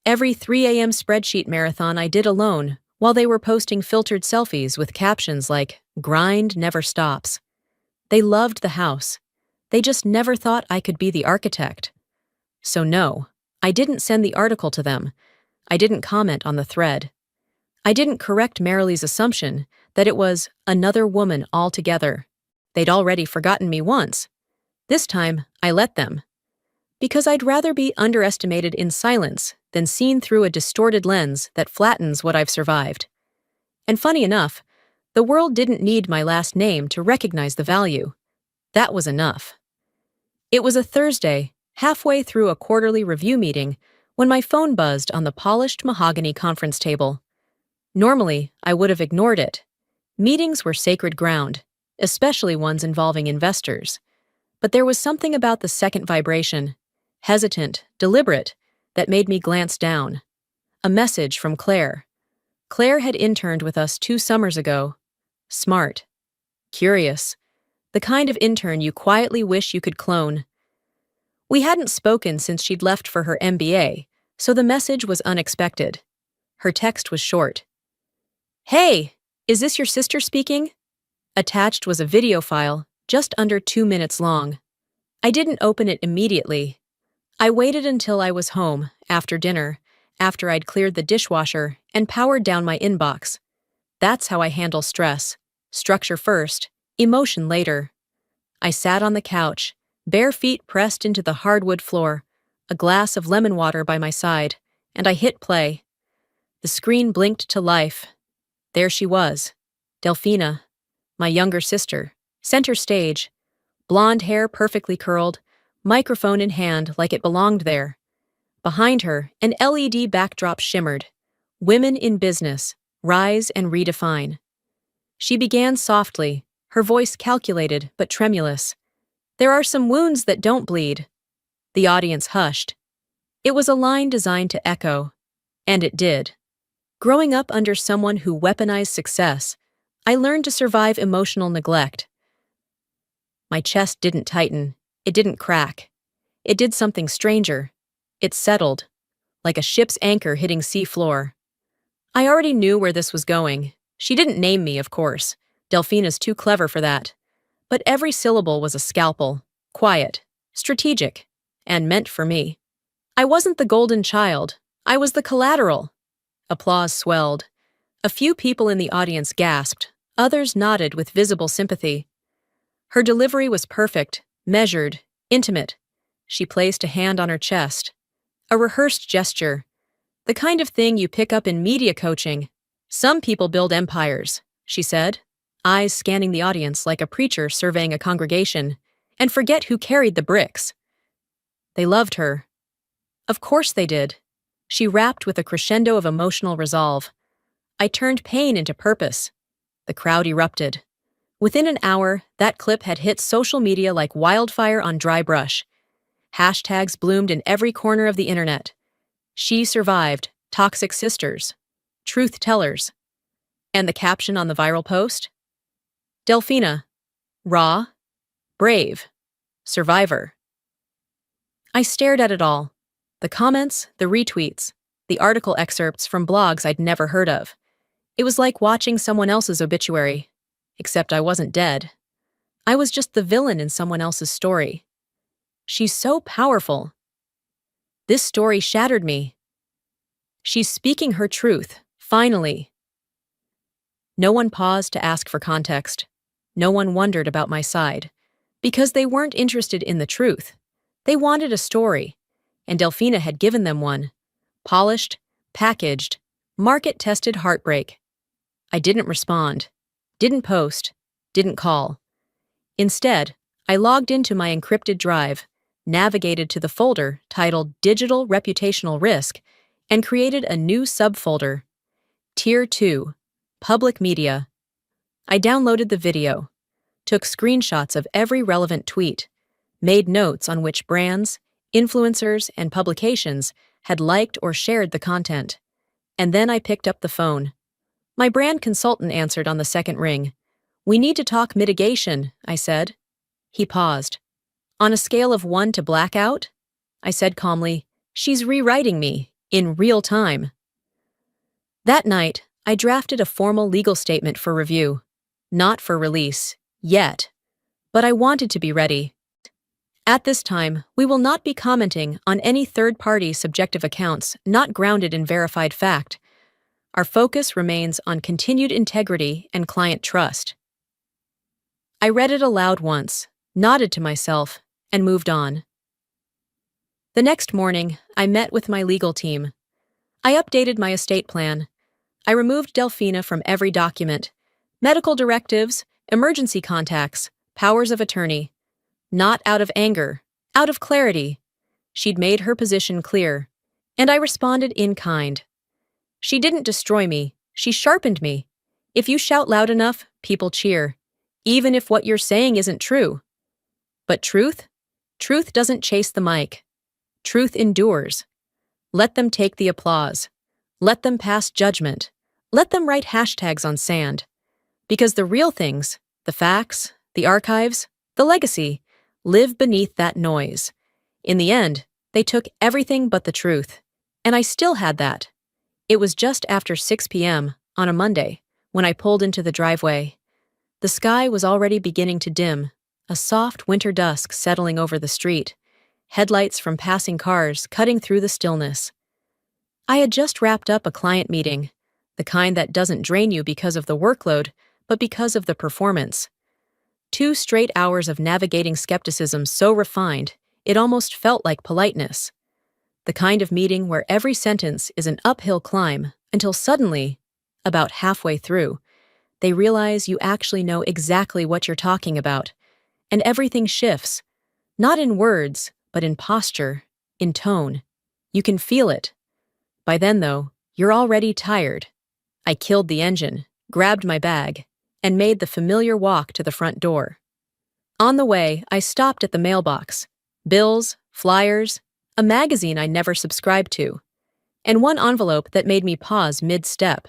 Every 3 a.m. spreadsheet marathon I did alone while they were posting filtered selfies with captions like, "Grind never stops." They loved the house. They just never thought I could be the architect. So no, I didn't send the article to them. I didn't comment on the thread. I didn't correct Marilee's assumption that it was another woman altogether. They'd already forgotten me once. This time, I let them. Because I'd rather be underestimated in silence than seen through a distorted lens that flattens what I've survived. And funny enough, the world didn't need my last name to recognize the value. That was enough. It was a Thursday, halfway through a quarterly review meeting, when my phone buzzed on the polished mahogany conference table. Normally, I would have ignored it. Meetings were sacred ground, especially ones involving investors. But there was something about the second vibration, hesitant, deliberate, that made me glance down. A message from Claire. Claire had interned with us 2 summers ago. Smart. Curious. The kind of intern you quietly wish you could clone. We hadn't spoken since she'd left for her MBA, so the message was unexpected. Her text was short. "Hey, is this your sister speaking?" Attached was a video file, just under 2 minutes long. I didn't open it immediately. I waited until I was home, after dinner, after I'd cleared the dishwasher and powered down my inbox. That's how I handle stress. Structure first, emotion later. I sat on the couch, bare feet pressed into the hardwood floor, a glass of lemon water by my side, and I hit play. The screen blinked to life. There she was, Delfina, my younger sister, center stage, blonde hair perfectly curled, microphone in hand like it belonged there. Behind her, an LED backdrop shimmered. Women in business, rise and redefine. She began softly, her voice calculated but tremulous. "There are some wounds that don't bleed." The audience hushed. It was a line designed to echo, and it did. Growing up under someone who weaponized success, I learned to survive emotional neglect. My chest didn't tighten. It didn't crack. It did something stranger. It settled, like a ship's anchor hitting sea floor. I already knew where this was going. She didn't name me, of course. Delfina's too clever for that. But every syllable was a scalpel, quiet, strategic, and meant for me. I wasn't the golden child. I was the collateral. Applause swelled. A few people in the audience gasped. Others nodded with visible sympathy. Her delivery was perfect, measured, intimate. She placed a hand on her chest. A rehearsed gesture. The kind of thing you pick up in media coaching. "Some people build empires," she said, eyes scanning the audience like a preacher surveying a congregation, "and forget who carried the bricks." They loved her. Of course they did. She rapped with a crescendo of emotional resolve. I turned pain into purpose. The crowd erupted. Within an hour, that clip had hit social media like wildfire on dry brush. Hashtags bloomed in every corner of the internet. She survived, toxic sisters, truth tellers. And the caption on the viral post? Delfina, raw, brave, survivor. I stared at it all. The comments, the retweets, the article excerpts from blogs I'd never heard of. It was like watching someone else's obituary, except I wasn't dead. I was just the villain in someone else's story. She's so powerful. This story shattered me. She's speaking her truth, finally. No one paused to ask for context. No one wondered about my side. Because they weren't interested in the truth. They wanted a story, and Delfina had given them one. Polished, packaged, market-tested heartbreak. I didn't respond, didn't post, didn't call. Instead, I logged into my encrypted drive, navigated to the folder titled Digital Reputational Risk, and created a new subfolder. Tier 2. Public Media. I downloaded the video, took screenshots of every relevant tweet, made notes on which brands, influencers, and publications had liked or shared the content. And then I picked up the phone. My brand consultant answered on the second ring. "We need to talk mitigation," I said. He paused. "On a scale of 1 to blackout?" I said calmly. "She's rewriting me, in real time." That night, I drafted a formal legal statement for review. Not for release, yet. But I wanted to be ready. At this time, we will not be commenting on any third-party subjective accounts not grounded in verified fact. Our focus remains on continued integrity and client trust. I read it aloud once, nodded to myself, and moved on. The next morning, I met with my legal team. I updated my estate plan. I removed Delphina from every document. Medical directives, emergency contacts, powers of attorney. Not out of anger, out of clarity. She'd made her position clear, and I responded in kind. She didn't destroy me, she sharpened me. If you shout loud enough, people cheer, even if what you're saying isn't true. But truth? Truth doesn't chase the mic. Truth endures. Let them take the applause. Let them pass judgment. Let them write hashtags on sand. Because the real things, the facts, the archives, the legacy, live beneath that noise. In the end, they took everything but the truth. And I still had that. It was just after 6 p.m. on a Monday when I pulled into the driveway. The sky was already beginning to dim, a soft winter dusk settling over the street, headlights from passing cars cutting through the stillness. I had just wrapped up a client meeting, the kind that doesn't drain you because of the workload, but because of the performance. 2 straight hours of navigating skepticism so refined, it almost felt like politeness. The kind of meeting where every sentence is an uphill climb until suddenly, about halfway through, they realize you actually know exactly what you're talking about, and everything shifts, not in words, but in posture, in tone. You can feel it. By then, though, you're already tired. I killed the engine, grabbed my bag, and made the familiar walk to the front door. On the way, I stopped at the mailbox. Bills, flyers, a magazine I never subscribed to, and one envelope that made me pause mid-step.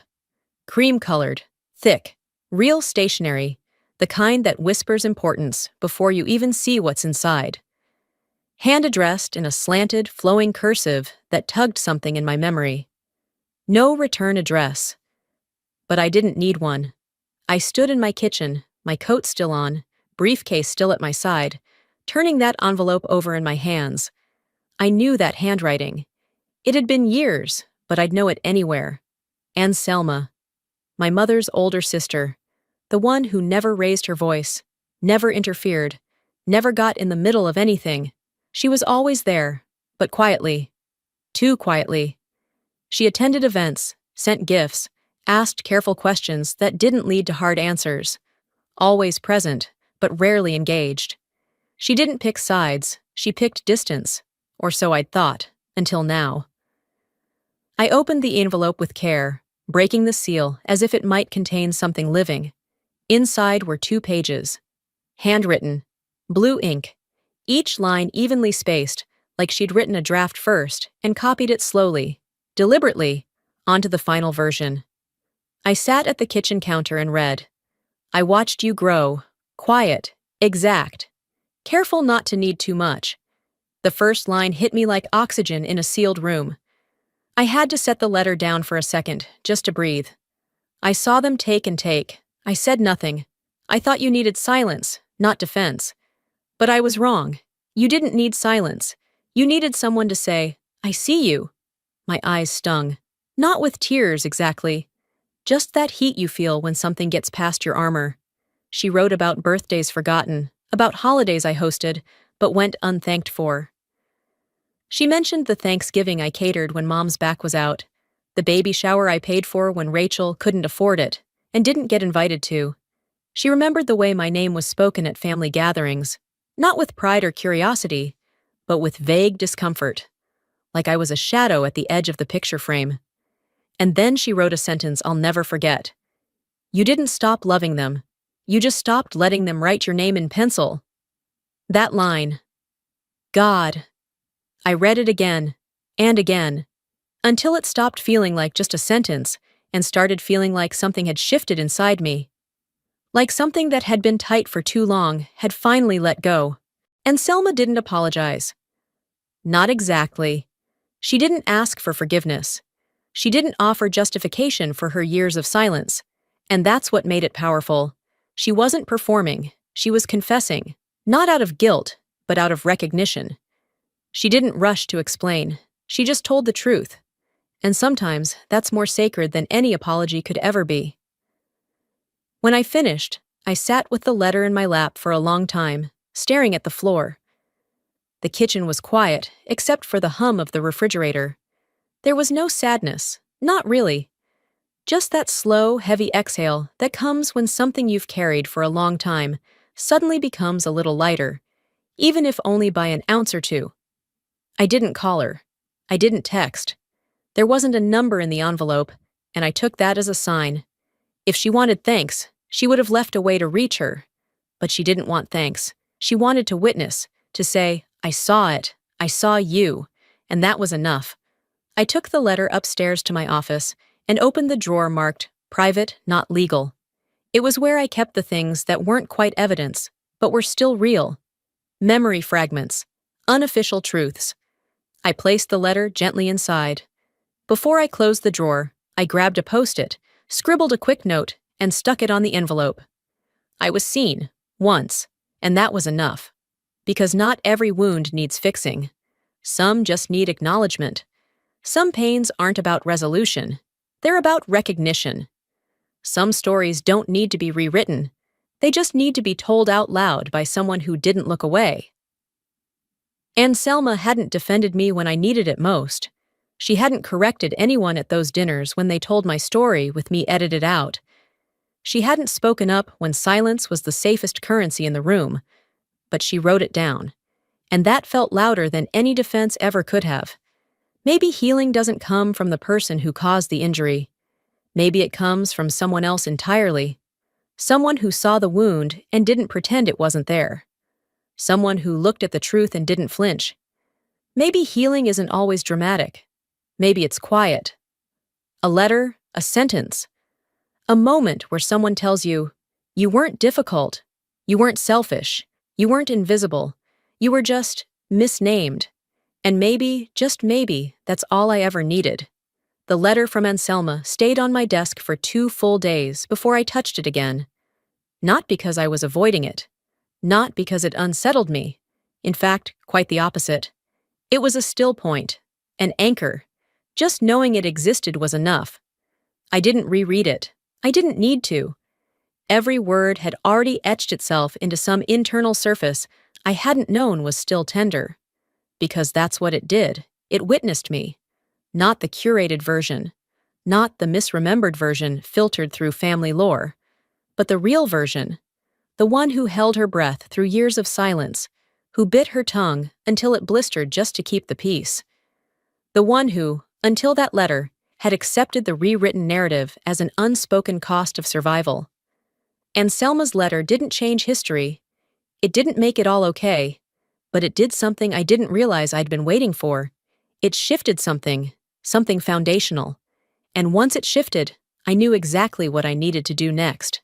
Cream-colored, thick, real stationery, the kind that whispers importance before you even see what's inside. Hand-addressed in a slanted, flowing cursive that tugged something in my memory. No return address. But I didn't need one. I stood in my kitchen, my coat still on, briefcase still at my side, turning that envelope over in my hands. I knew that handwriting. It had been years, but I'd know it anywhere. And Selma, my mother's older sister, the one who never raised her voice, never interfered, never got in the middle of anything. She was always there, but quietly. Too quietly. She attended events, sent gifts, asked careful questions that didn't lead to hard answers. Always present, but rarely engaged. She didn't pick sides, she picked distance. Or so I'd thought, until now. I opened the envelope with care, breaking the seal as if it might contain something living. Inside were 2 pages. Handwritten. Blue ink. Each line evenly spaced, like she'd written a draft first and copied it slowly, deliberately, onto the final version. I sat at the kitchen counter and read. I watched you grow. Quiet. Exact. Careful not to need too much. The first line hit me like oxygen in a sealed room. I had to set the letter down for a second, just to breathe. I saw them take and take. I said nothing. I thought you needed silence, not defense. But I was wrong. You didn't need silence. You needed someone to say, "I see you." My eyes stung. Not with tears, exactly. Just that heat you feel when something gets past your armor. She wrote about birthdays forgotten, about holidays I hosted, but went unthanked for. She mentioned the Thanksgiving I catered when Mom's back was out, the baby shower I paid for when Rachel couldn't afford it and didn't get invited to. She remembered the way my name was spoken at family gatherings, not with pride or curiosity, but with vague discomfort, like I was a shadow at the edge of the picture frame. And then she wrote a sentence I'll never forget. "You didn't stop loving them. You just stopped letting them write your name in pencil." That line. God. I read it again and again until it stopped feeling like just a sentence and started feeling like something had shifted inside me. Like something that had been tight for too long had finally let go. And Selma didn't apologize. Not exactly. She didn't ask for forgiveness. She didn't offer justification for her years of silence. And that's what made it powerful. She wasn't performing. She was confessing. Not out of guilt, but out of recognition. She didn't rush to explain. She just told the truth. And sometimes that's more sacred than any apology could ever be. When I finished, I sat with the letter in my lap for a long time, staring at the floor. The kitchen was quiet, except for the hum of the refrigerator. There was no sadness, not really. Just that slow, heavy exhale that comes when something you've carried for a long time suddenly becomes a little lighter, even if only by an ounce or two. I didn't call her. I didn't text. There wasn't a number in the envelope, and I took that as a sign. If she wanted thanks, she would have left a way to reach her. But she didn't want thanks. She wanted to witness, to say, "I saw it. I saw you." And that was enough. I took the letter upstairs to my office and opened the drawer marked "Private, Not Legal." It was where I kept the things that weren't quite evidence, but were still real. Memory fragments. Unofficial truths. I placed the letter gently inside. Before I closed the drawer, I grabbed a Post-it, scribbled a quick note, and stuck it on the envelope. I was seen, once, and that was enough. Because not every wound needs fixing. Some just need acknowledgement. Some pains aren't about resolution. They're about recognition. Some stories don't need to be rewritten. They just need to be told out loud by someone who didn't look away. And Selma hadn't defended me when I needed it most. She hadn't corrected anyone at those dinners when they told my story with me edited out. She hadn't spoken up when silence was the safest currency in the room, but she wrote it down. And that felt louder than any defense ever could have. Maybe healing doesn't come from the person who caused the injury. Maybe it comes from someone else entirely. Someone who saw the wound and didn't pretend it wasn't there. Someone who looked at the truth and didn't flinch. Maybe healing isn't always dramatic. Maybe it's quiet. A letter, a sentence. A moment where someone tells you, you weren't difficult, you weren't selfish, you weren't invisible, you were just misnamed. And maybe, just maybe, that's all I ever needed. The letter from Anselma stayed on my desk for 2 full days before I touched it again. Not because I was avoiding it. Not because it unsettled me. In fact, quite the opposite. It was a still point, an anchor. Just knowing it existed was enough. I didn't reread it. I didn't need to. Every word had already etched itself into some internal surface I hadn't known was still tender. Because that's what it did. It witnessed me. Not the curated version. Not the misremembered version filtered through family lore. But the real version. The one who held her breath through years of silence. Who bit her tongue until it blistered just to keep the peace. The one who, until that letter, had accepted the rewritten narrative as an unspoken cost of survival. And Selma's letter didn't change history. It didn't make it all okay, but it did something I didn't realize I'd been waiting for. It shifted something foundational. And once it shifted, I knew exactly what I needed to do next.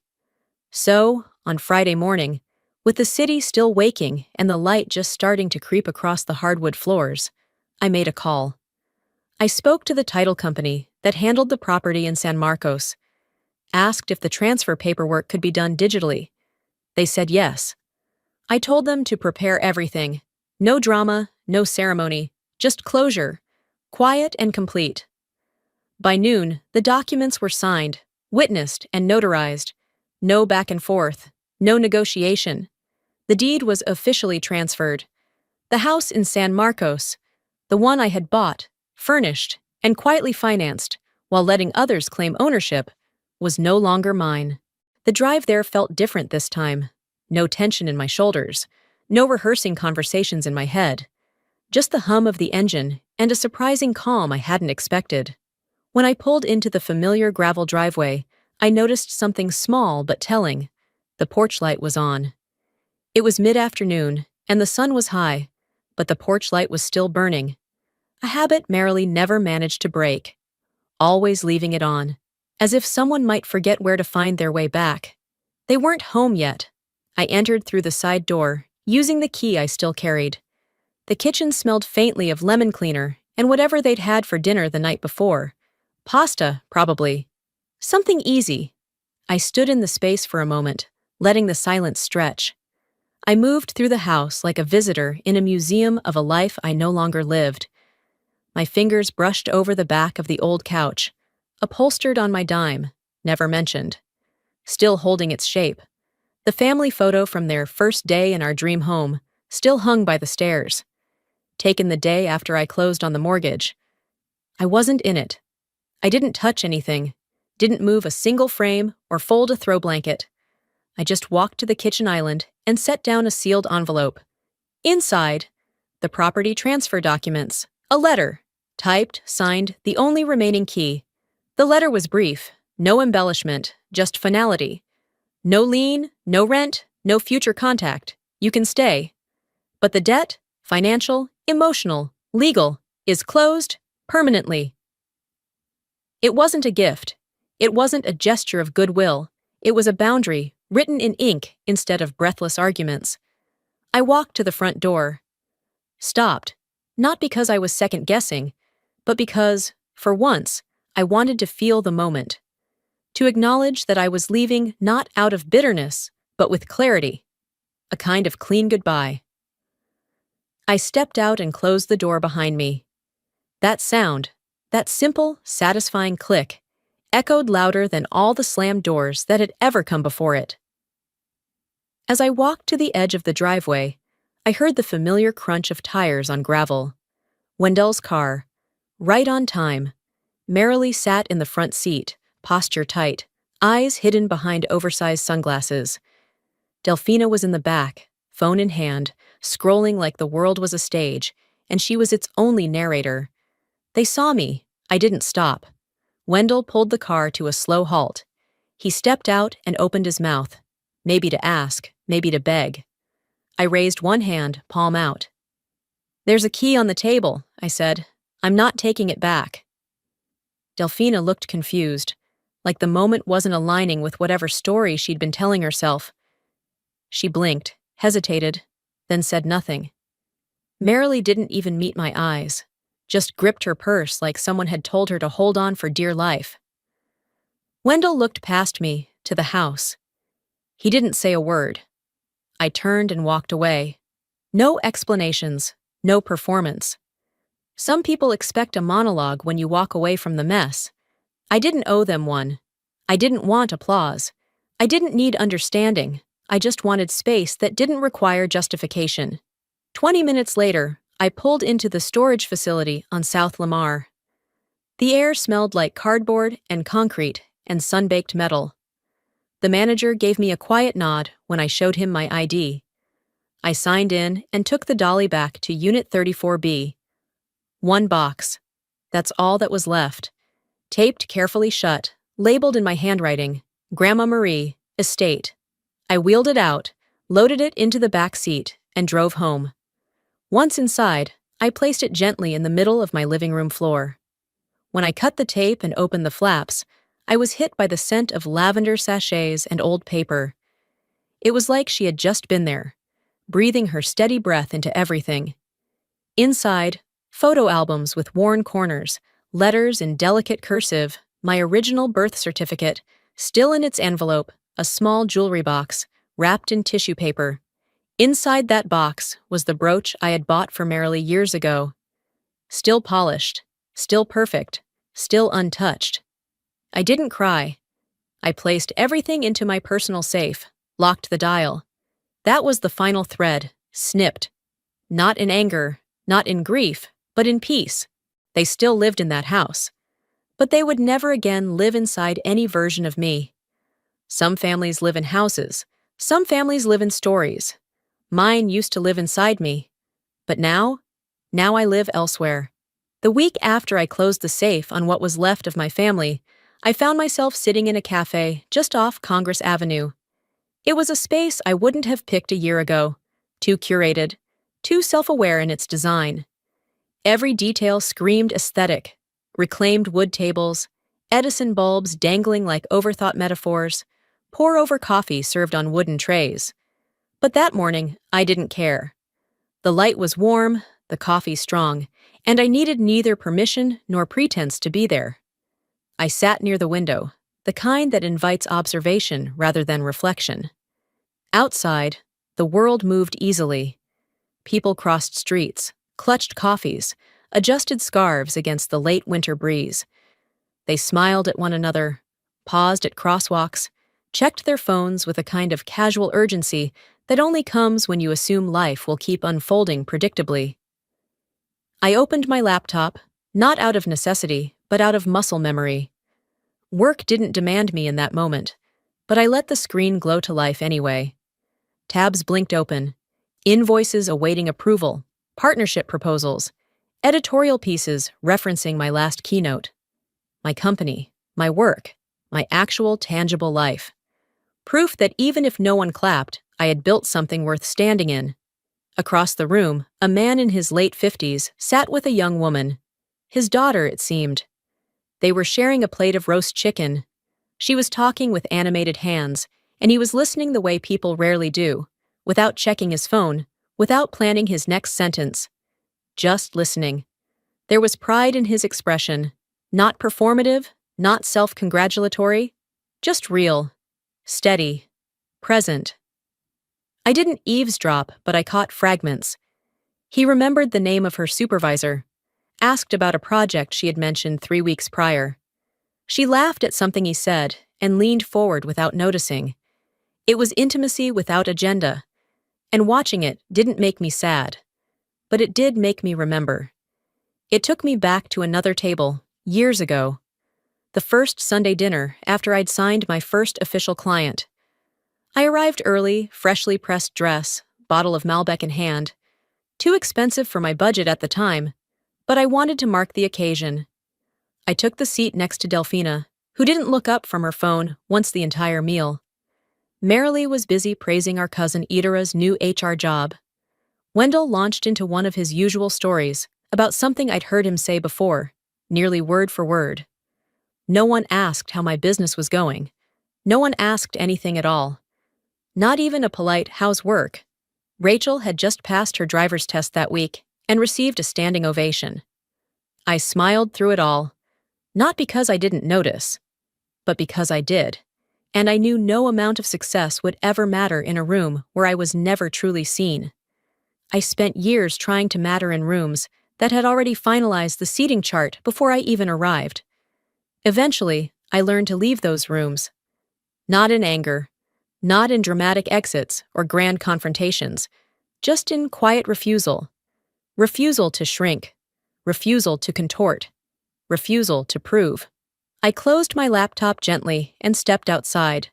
So, on Friday morning, with the city still waking and the light just starting to creep across the hardwood floors, I made a call. I spoke to the title company that handled the property in San Marcos, asked if the transfer paperwork could be done digitally. They said yes. I told them to prepare everything. No drama, no ceremony, just closure, quiet and complete. By noon, the documents were signed, witnessed, and notarized. No back and forth, no negotiation. The deed was officially transferred. The house in San Marcos, the one I had bought, furnished, and quietly financed, while letting others claim ownership, was no longer mine. The drive there felt different this time. No tension in my shoulders, no rehearsing conversations in my head. Just the hum of the engine and a surprising calm I hadn't expected. When I pulled into the familiar gravel driveway, I noticed something small but telling. The porch light was on. It was mid-afternoon, and the sun was high, but the porch light was still burning. A habit Marilee never managed to break, always leaving it on, as if someone might forget where to find their way back. They weren't home yet. I entered through the side door, using the key I still carried. The kitchen smelled faintly of lemon cleaner and whatever they'd had for dinner the night before. Pasta, probably. Something easy. I stood in the space for a moment, letting the silence stretch. I moved through the house like a visitor in a museum of a life I no longer lived. My fingers brushed over the back of the old couch, upholstered on my dime, never mentioned. Still holding its shape. The family photo from their first day in our dream home, still hung by the stairs. Taken the day after I closed on the mortgage. I wasn't in it. I didn't touch anything, didn't move a single frame or fold a throw blanket. I just walked to the kitchen island and set down a sealed envelope. Inside, the property transfer documents, a letter, typed, signed, the only remaining key. The letter was brief, no embellishment, just finality. No lien, no rent, no future contact. You can stay. But the debt, financial, emotional, legal, is closed permanently. It wasn't a gift. It wasn't a gesture of goodwill. It was a boundary, written in ink instead of breathless arguments. I walked to the front door. Stopped, not because I was second-guessing, but because, for once, I wanted to feel the moment. To acknowledge that I was leaving not out of bitterness, but with clarity. A kind of clean goodbye. I stepped out and closed the door behind me. That sound, that simple, satisfying click, echoed louder than all the slammed doors that had ever come before it. As I walked to the edge of the driveway, I heard the familiar crunch of tires on gravel. Wendell's car, right on time. Marilee sat in the front seat, posture tight, eyes hidden behind oversized sunglasses. Delphina was in the back, phone in hand, scrolling like the world was a stage, and she was its only narrator. They saw me. I didn't stop. Wendell pulled the car to a slow halt. He stepped out and opened his mouth, maybe to ask, maybe to beg. I raised one hand, palm out. "There's a key on the table," I said. "I'm not taking it back." Delphina looked confused, like the moment wasn't aligning with whatever story she'd been telling herself. She blinked, hesitated, then said nothing. Marilee didn't even meet my eyes, just gripped her purse like someone had told her to hold on for dear life. Wendell looked past me, to the house. He didn't say a word. I turned and walked away. No explanations, no performance. Some people expect a monologue when you walk away from the mess. I didn't owe them one. I didn't want applause. I didn't need understanding. I just wanted space that didn't require justification. 20 minutes later, I pulled into the storage facility on South Lamar. The air smelled like cardboard and concrete and sun-baked metal. The manager gave me a quiet nod when I showed him my ID. I signed in and took the dolly back to Unit 34B. One box. That's all that was left. Taped carefully shut, labeled in my handwriting, Grandma Marie, Estate. I wheeled it out, loaded it into the back seat, and drove home. Once inside, I placed it gently in the middle of my living room floor. When I cut the tape and opened the flaps, I was hit by the scent of lavender sachets and old paper. It was like she had just been there, breathing her steady breath into everything. Inside, photo albums with worn corners, letters in delicate cursive, my original birth certificate, still in its envelope, a small jewelry box, wrapped in tissue paper. Inside that box was the brooch I had bought for Marilee years ago. Still polished, still perfect, still untouched. I didn't cry. I placed everything into my personal safe, locked the dial. That was the final thread, snipped. Not in anger, not in grief, but in peace. They still lived in that house. But they would never again live inside any version of me. Some families live in houses. Some families live in stories. Mine used to live inside me. But now I live elsewhere. The week after I closed the safe on what was left of my family, I found myself sitting in a cafe just off Congress Avenue. It was a space I wouldn't have picked a year ago. Too curated, too self-aware in its design. Every detail screamed aesthetic. Reclaimed wood tables, Edison bulbs dangling like overthought metaphors, pour-over coffee served on wooden trays. But that morning, I didn't care. The light was warm, the coffee strong, and I needed neither permission nor pretense to be there. I sat near the window, the kind that invites observation rather than reflection. Outside, the world moved easily. People crossed streets, clutched coffees, adjusted scarves against the late winter breeze. They smiled at one another, paused at crosswalks, checked their phones with a kind of casual urgency that only comes when you assume life will keep unfolding predictably. I opened my laptop, not out of necessity, but out of muscle memory. Work didn't demand me in that moment, but I let the screen glow to life anyway. Tabs blinked open, invoices awaiting approval, partnership proposals, editorial pieces referencing my last keynote. My company, my work, my actual tangible life. Proof that even if no one clapped, I had built something worth standing in. Across the room, a man in his late 50s sat with a young woman. His daughter, it seemed. They were sharing a plate of roast chicken. She was talking with animated hands, and he was listening the way people rarely do, without checking his phone, without planning his next sentence. Just listening. There was pride in his expression, not performative, not self-congratulatory, just real, steady, present. I didn't eavesdrop, but I caught fragments. He remembered the name of her supervisor, asked about a project she had mentioned 3 weeks prior. She laughed at something he said and leaned forward without noticing. It was intimacy without agenda, and watching it didn't make me sad, but it did make me remember. It took me back to another table, years ago. The first Sunday dinner after I'd signed my first official client. I arrived early, freshly pressed dress, bottle of Malbec in hand. Too expensive for my budget at the time, but I wanted to mark the occasion. I took the seat next to Delphina, who didn't look up from her phone once the entire meal. Marilee was busy praising our cousin Idara's new HR job. Wendell launched into one of his usual stories about something I'd heard him say before, nearly word for word. No one asked how my business was going. No one asked anything at all. Not even a polite "how's work?" Rachel had just passed her driver's test that week and received a standing ovation. I smiled through it all, not because I didn't notice, but because I did, and I knew no amount of success would ever matter in a room where I was never truly seen. I spent years trying to matter in rooms that had already finalized the seating chart before I even arrived. Eventually, I learned to leave those rooms. Not in anger, not in dramatic exits or grand confrontations, just in quiet refusal. Refusal to shrink, refusal to contort, refusal to prove. I closed my laptop gently and stepped outside.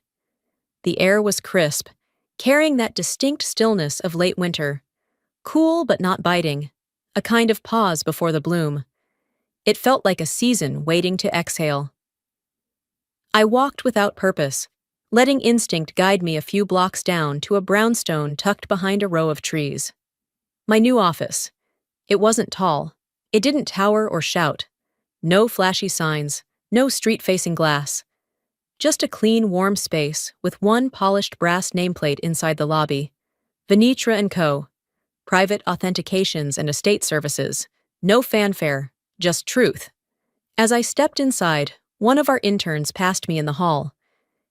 The air was crisp, carrying that distinct stillness of late winter. Cool but not biting, a kind of pause before the bloom. It felt like a season waiting to exhale. I walked without purpose, letting instinct guide me a few blocks down to a brownstone tucked behind a row of trees. My new office. It wasn't tall. It didn't tower or shout. No flashy signs, no street-facing glass. Just a clean, warm space with one polished brass nameplate inside the lobby. Venetra & Co. Private authentications and estate services. No fanfare, just truth. As I stepped inside, one of our interns passed me in the hall.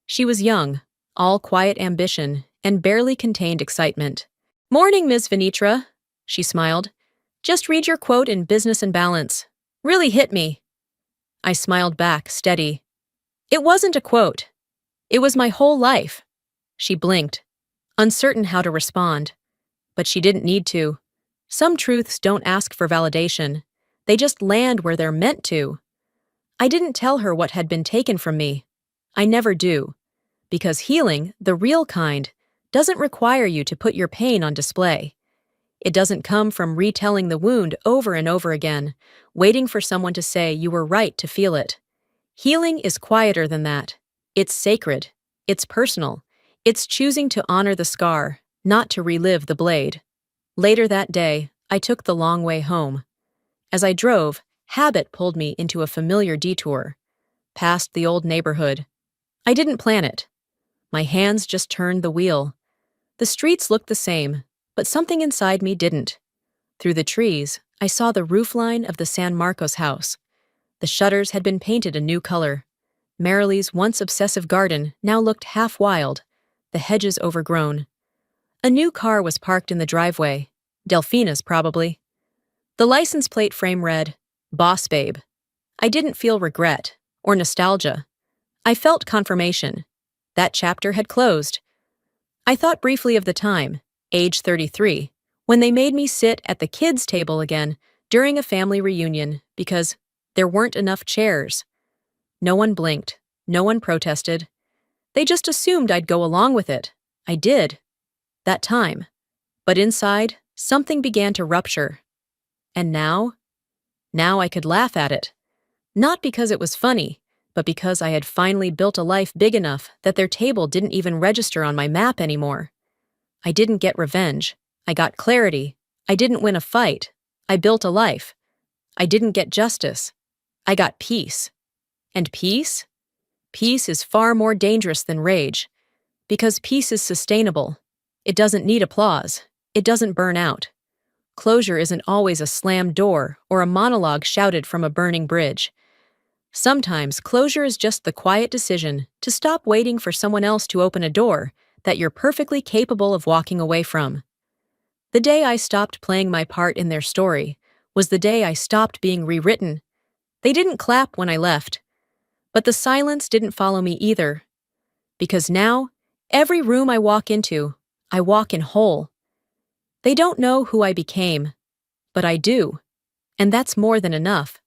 She was young, all quiet ambition, and barely contained excitement. "Morning, Ms. Venetra," she smiled. "Just read your quote in Business and Balance. Really hit me." I smiled back, steady. "It wasn't a quote. It was my whole life." She blinked, uncertain how to respond. But she didn't need to. Some truths don't ask for validation. They just land where they're meant to. I didn't tell her what had been taken from me. I never do. Because healing, the real kind, doesn't require you to put your pain on display. It doesn't come from retelling the wound over and over again, waiting for someone to say you were right to feel it. Healing is quieter than that. It's sacred. It's personal. It's choosing to honor the scar, not to relive the blade. Later that day, I took the long way home. As I drove, habit pulled me into a familiar detour, past the old neighborhood. I didn't plan it. My hands just turned the wheel. The streets looked the same, but something inside me didn't. Through the trees, I saw the roofline of the San Marcos house. The shutters had been painted a new color. Marilee's once obsessive garden now looked half wild, the hedges overgrown. A new car was parked in the driveway. Delfina's, probably. The license plate frame read, "Boss Babe." I didn't feel regret or nostalgia. I felt confirmation. That chapter had closed. I thought briefly of the time, age 33, when they made me sit at the kids' table again during a family reunion because there weren't enough chairs. No one blinked. No one protested. They just assumed I'd go along with it. I did. That time. But inside, something began to rupture. And now? Now I could laugh at it. Not because it was funny, but because I had finally built a life big enough that their table didn't even register on my map anymore. I didn't get revenge. I got clarity. I didn't win a fight. I built a life. I didn't get justice. I got peace. And peace? Peace is far more dangerous than rage. Because peace is sustainable. It doesn't need applause. It doesn't burn out. Closure isn't always a slammed door or a monologue shouted from a burning bridge. Sometimes closure is just the quiet decision to stop waiting for someone else to open a door that you're perfectly capable of walking away from. The day I stopped playing my part in their story was the day I stopped being rewritten. They didn't clap when I left, but the silence didn't follow me either. Because now, every room I walk into, I walk in whole. They don't know who I became, but I do, and that's more than enough.